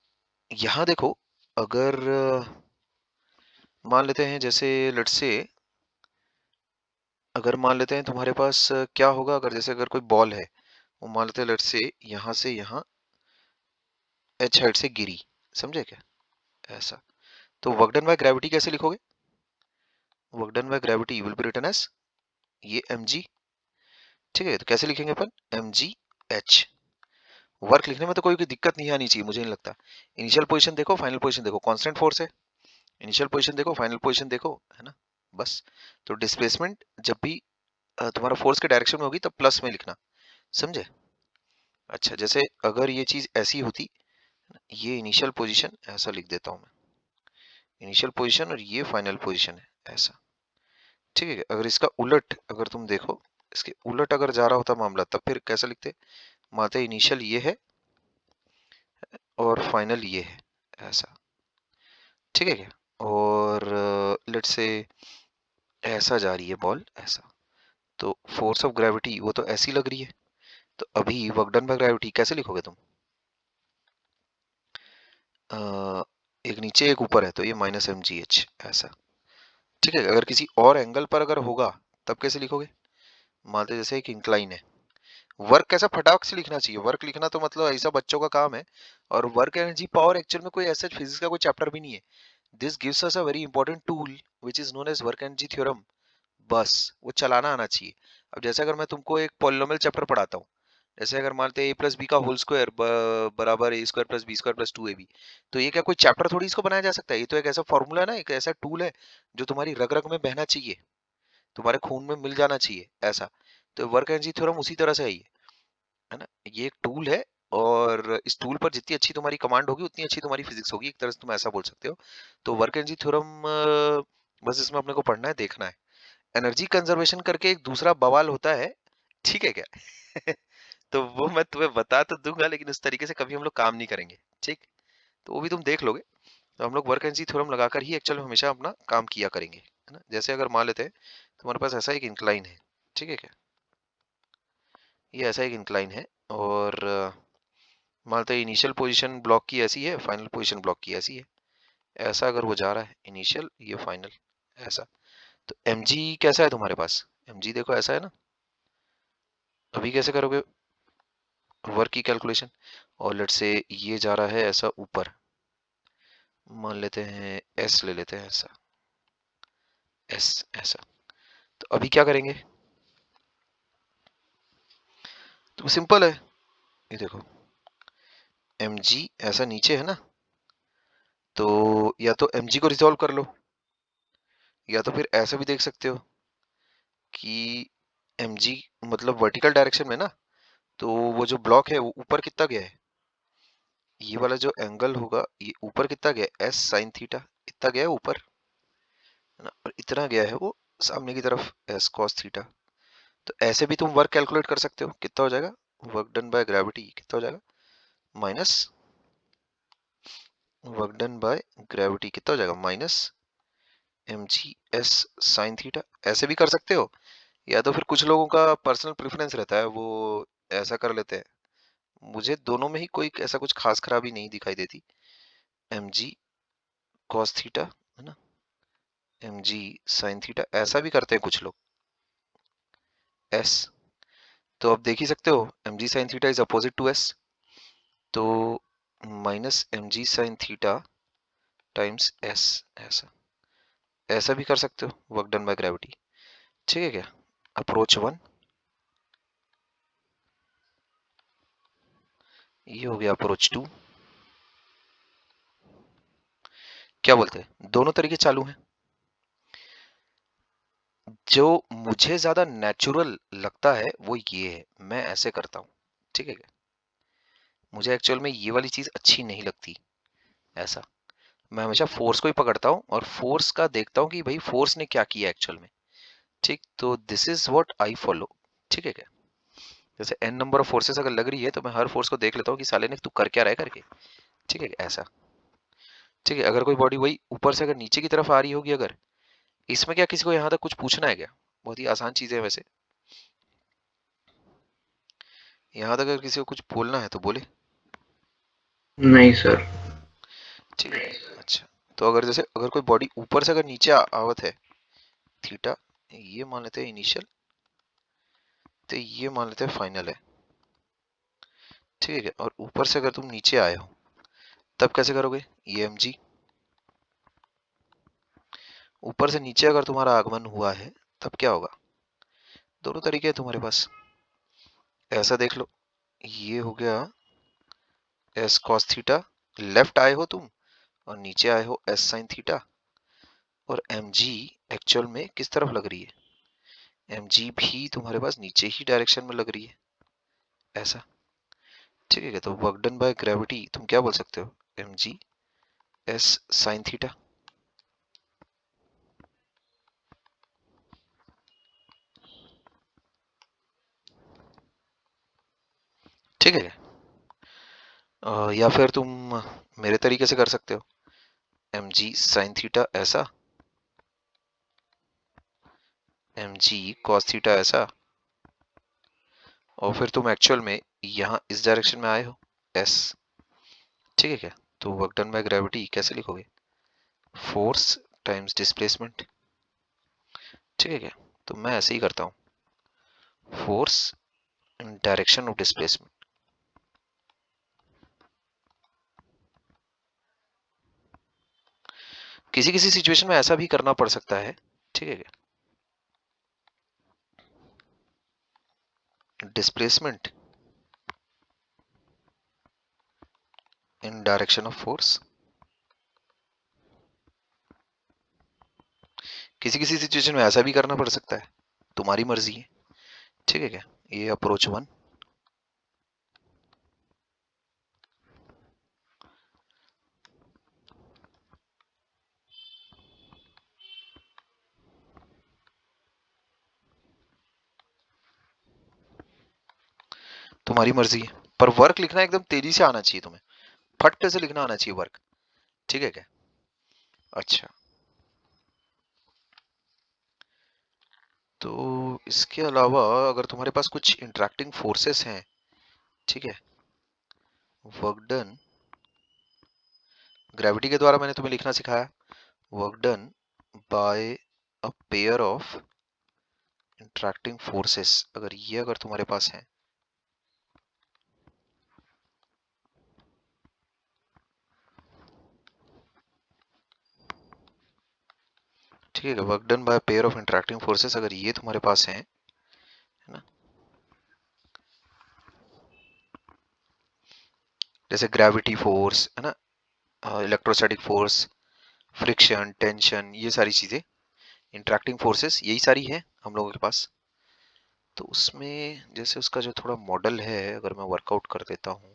Speaker 1: यहाँ देखो, अगर मान लेते हैं जैसे लेट्स से, अगर मान लेते हैं तुम्हारे पास क्या होगा, अगर जैसे अगर कोई बॉल है, वो मान लेते हैं लेट्स से यहाँ से यहाँ एच हाइट से गिरी, समझे क्या? ऐसा, तो वर्क डन बाय ग्रेविटी कैसे लिखोगे? Work done by gravity will be written as ये mg, ठीक है? तो कैसे लिखेंगे अपन? mgh। वर्क लिखने में तो कोई दिक्कत नहीं आनी चाहिए, मुझे नहीं लगता। इनिशियल पोजीशन देखो, फाइनल पोजीशन देखो, कांस्टेंट फोर्स है। इनिशियल पोजीशन देखो, फाइनल पोजीशन देखो, है ना? बस। तो डिस्प्लेसमेंट जब भी तुम्हारा फोर्स के डायरेक्शन में होगी तब प्लस में लिखना, समझे? अच्छा, जैसे अगर ये चीज ऐसी होती, ये इनिशियल पोजीशन ऐसा लिख देता हूं मैं, इनिशियल पोजीशन और ये फाइनल पोजीशन है, ऐसा, ठीक है? अगर इसका उलट अगर तुम देखो, इसके उलट अगर जा रहा होता मामला, तब फिर कैसा लिखते? माते इनिशियल ये है और फाइनल ये है, ऐसा, ठीक है क्या? और लेट्स से ऐसा जा रही है बॉल, ऐसा, तो फोर्स ऑफ ग्रेविटी वो तो ऐसी लग रही है, तो अभी वर्क डन बाय ग्रेविटी कैसे लिखोगे तुम? एक नीचे एक ऊपर है, तो ये माइनस mgh, ऐसा, ठीक है। अगर किसी और एंगल पर अगर होगा तब कैसे लिखोगे? मानते जैसे एक इंक्लाइन है, वर्क कैसा फटाक से लिखना चाहिए। वर्क लिखना तो मतलब ऐसा बच्चों का काम है। और वर्क एनर्जी पावर एक्चुअल में कोई ऐसा फिजिक्स का कोई चैप्टर भी नहीं है। This gives us a very important tool which is known as work energy theorem. बस वो चलाना आना चाहिए। अब जैसे अगर मैं तुमको एक पॉलिनोमियल चैप्टर पढ़ाता हूँ, जैसे अगर मानते हैं ए प्लस बी का होल स्क्वायर बराबर A square plus B square plus 2ab, तो ये क्या कोई चैप्टर थोड़ी इसको बनाया जा सकता है? ये तो एक ऐसा फॉर्मूला है ना, एक ऐसा टूल है जो तुम्हारी रग रग में बहना चाहिए, तुम्हारे खून में मिल जाना चाहिए ऐसा। तो वर्क एनर्जी थ्योरम उसी तरह से है ना। ये एक टूल है, और इस टूल पर जितनी अच्छी तुम्हारी कमांड होगी उतनी अच्छी तुम्हारी फिजिक्स होगी, एक तरह से तुम ऐसा बोल सकते हो। तो वर्क एनर्जी थ्योरम बस इसमें अपने को पढ़ना है, देखना है। एनर्जी कंजर्वेशन करके एक दूसरा बवाल होता है, ठीक है क्या? तो वो मैं तुम्हें बता तो दूंगा, लेकिन उस तरीके से कभी हम लोग काम नहीं करेंगे, ठीक। तो वो भी तुम देख लोगे। तो हम लोग वर्क एनर्जी थ्योरम लगाकर ही एक्चुअल में हमेशा अपना काम किया करेंगे, है ना। जैसे अगर मान लेते हैं तुम्हारे पास ऐसा एक इंक्लाइन है, ठीक है क्या, ये ऐसा एक इंक्लाइन है, और मानते हैं इनिशियल पोजीशन ब्लॉक की ऐसी है, फाइनल पोजीशन ब्लॉक की ऐसी है। ऐसा अगर वो जा रहा है, इनिशियल ये फाइनल, ऐसा। तो mg कैसा है तुम्हारे पास? mg देखो ऐसा है ना। अभी कैसे करोगे वर्क की कैलकुलेशन? और लेट से ये जा रहा है ऐसा ऊपर, मान लेते हैं s ले लेते हैं ऐसा, s ऐसा। तो अभी क्या करेंगे? तो सिंपल है, ये देखो mg ऐसा नीचे है ना, तो या तो mg को रिजॉल्व कर लो, या तो फिर ऐसा भी देख सकते हो कि mg मतलब वर्टिकल डायरेक्शन में ना, तो वो जो ब्लॉक है वो ऊपर कितना गया है, ये वाला जो एंगल होगा ये ऊपर कितना गया है, s sin थीटा इतना गया है ऊपर, है ना, और इतना गया है वो सामने की तरफ s cos थीटा। तो ऐसे भी तुम वर्क कैलकुलेट कर सकते हो, कितना हो जाएगा वर्क डन बाय ग्रेविटी, कितना हो जाएगा minus work done by gravity, कितना हो जाएगा minus mg s sin theta. ऐसे भी कर सकते हो, या तो फिर कुछ लोगों का पर्सनल प्रेफरेंस रहता है, वो ऐसा कर लेते हैं। मुझे दोनों में ही कोई ऐसा कुछ खास खराबी नहीं दिखाई देती। mg cos थीटा, है ना, mg sin थीटा, ऐसा भी करते हैं कुछ लोग s। तो अब देख ही सकते हो mg sin theta is opposite to s, तो minus mg sin theta times s, ऐसा। ऐसा भी कर सकते हो वर्क डन बाय ग्रेविटी, ठीक है क्या। अप्रोच 1 ये हो गया, अप्रोच 2 क्या बोलते हैं, दोनों तरीके चालू हैं। जो मुझे ज्यादा नेचुरल लगता है वो ये है, मैं ऐसे करता हूँ, ठीक है क्या। मुझे एक्चुअल में ये वाली चीज अच्छी नहीं लगती ऐसा। मैं हमेशा फोर्स को ही पकड़ता हूँ और फोर्स का देखता हूँ कि भाई फोर्स ने क्या किया एक्चुअल में, ठीक। तो this is what I follow, ठीक है क्या। जैसे n नंबर ऑफ फोर्सेस अगर लग रही है तो मैं हर फोर्स को देख लेता हूँ कि साले ने तू कर क्या रहा है करके, ठीक है ऐसा। ठीक है, अगर कोई बॉडी वही ऊपर से अगर नीचे की तरफ आ रही होगी, अगर इसमें क्या किसी को यहाँ तक कुछ पूछना है क्या? बहुत ही आसान चीजें है वैसे, यहाँ तक अगर किसी को कुछ बोलना है तो बोले।
Speaker 2: नहीं सर।
Speaker 1: ठीक है, अच्छा। तो अगर जैसे अगर कोई बॉडी ऊपर से अगर नीचे आवत है, थीटा ये मान लेते हैं इनिशियल, तो ये मान लेते हैं फाइनल है, ठीक है। और ऊपर से अगर तुम नीचे आए हो तब कैसे करोगे, ये mg। ऊपर से नीचे अगर तुम्हारा आगमन हुआ है तब क्या होगा, दोनों तरीके हैं तुम्हारे पास, ऐसा देख लो। ये हो गया s cos थीटा, लेफ्ट आए हो तुम और नीचे आए हो s sin थीटा। और mg एक्चुअल में किस तरफ लग रही है, mg भी तुम्हारे पास नीचे ही डायरेक्शन में लग रही है ऐसा, ठीक है। तो वर्क डन बाय ग्रेविटी तुम क्या बोल सकते हो, mg s sin थीटा, ठीक है। या फिर तुम मेरे तरीके से कर सकते हो, mg sin थीटा ऐसा, mg cos थीटा ऐसा, और फिर तुम एक्चुअल में यहाँ इस डायरेक्शन में आए हो s, ठीक है क्या। तो वर्क डन बाय ग्रेविटी कैसे लिखोगे, फोर्स टाइम्स डिस्प्लेसमेंट, ठीक है क्या? तो मैं ऐसे ही करता हूँ, force in direction of displacement. किसी किसी सिचुएशन में ऐसा भी करना पड़ सकता है, ठीक है क्या? Displacement in direction of force. किसी किसी सिचुएशन में ऐसा भी करना पड़ सकता है, तुम्हारी मर्जी है, ठीक है क्या? ये अप्रोच 1। तुम्हारी मर्जी है, पर वर्क लिखना एकदम तेजी से आना चाहिए तुम्हें, फट से लिखना आना चाहिए वर्क, ठीक है क्या? अच्छा, तो इसके अलावा अगर तुम्हारे पास कुछ इंटरेक्टिंग फोर्सेस हैं, ठीक है, वर्क डन, ग्रेविटी के द्वारा मैंने तुम्हें लिखना सिखाया, work done bye a pair of interacting forces, अगर ये अगर तुम्हारे पास है, ठीक है, work done bye pair of interacting forces, अगर ये तुम्हारे पास है ना, जैसे ग्रेविटी फोर्स है ना, इलेक्ट्रोस्टैटिक फोर्स, फ्रिक्शन, टेंशन, ये सारी चीजें इंटरेक्टिंग फोर्सेस यही सारी है हम लोगों के पास। तो उसमें जैसे उसका जो थोड़ा मॉडल है अगर मैं वर्कआउट कर देता हूँ,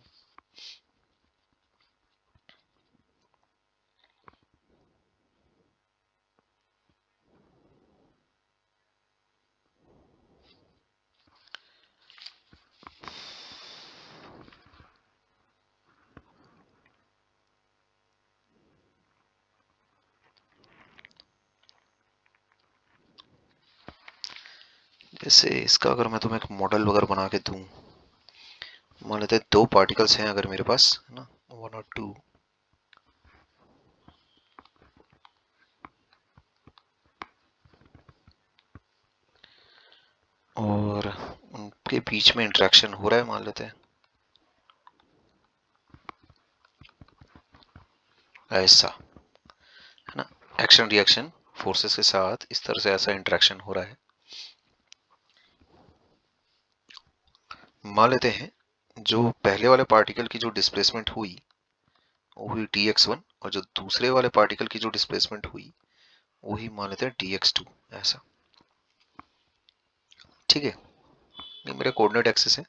Speaker 1: जैसे इसका अगर मैं तुम्हें एक मॉडल वगैरह बना के दूं, मान लेते हैं दो पार्टिकल्स हैं अगर मेरे पास, है ना, 1 और 2, और उनके बीच में इंटरेक्शन हो रहा है, मान लेते हैं ऐसा, है ना, एक्शन रिएक्शन फोर्सेस के साथ इस तरह से ऐसा इंटरेक्शन हो रहा है। मान लेते हैं जो पहले वाले पार्टिकल की जो डिस्प्लेसमेंट हुई वो हुई dx1, और जो दूसरे वाले पार्टिकल की जो डिस्प्लेसमेंट हुई वो ही मान लेते हैं dx2, ऐसा, ठीक है? ये मेरे कोऑर्डिनेट एक्सिस है,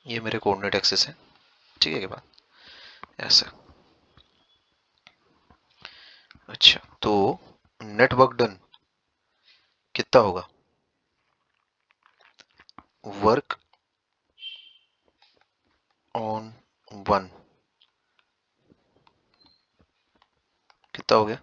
Speaker 1: ये मेरे कोऑर्डिनेट एक्सिस है, ठीक है के बाद ऐसा। अच्छा, तो नेट वर्क डन कितना होगा? वर्क ऑन 1 कितना हो गया?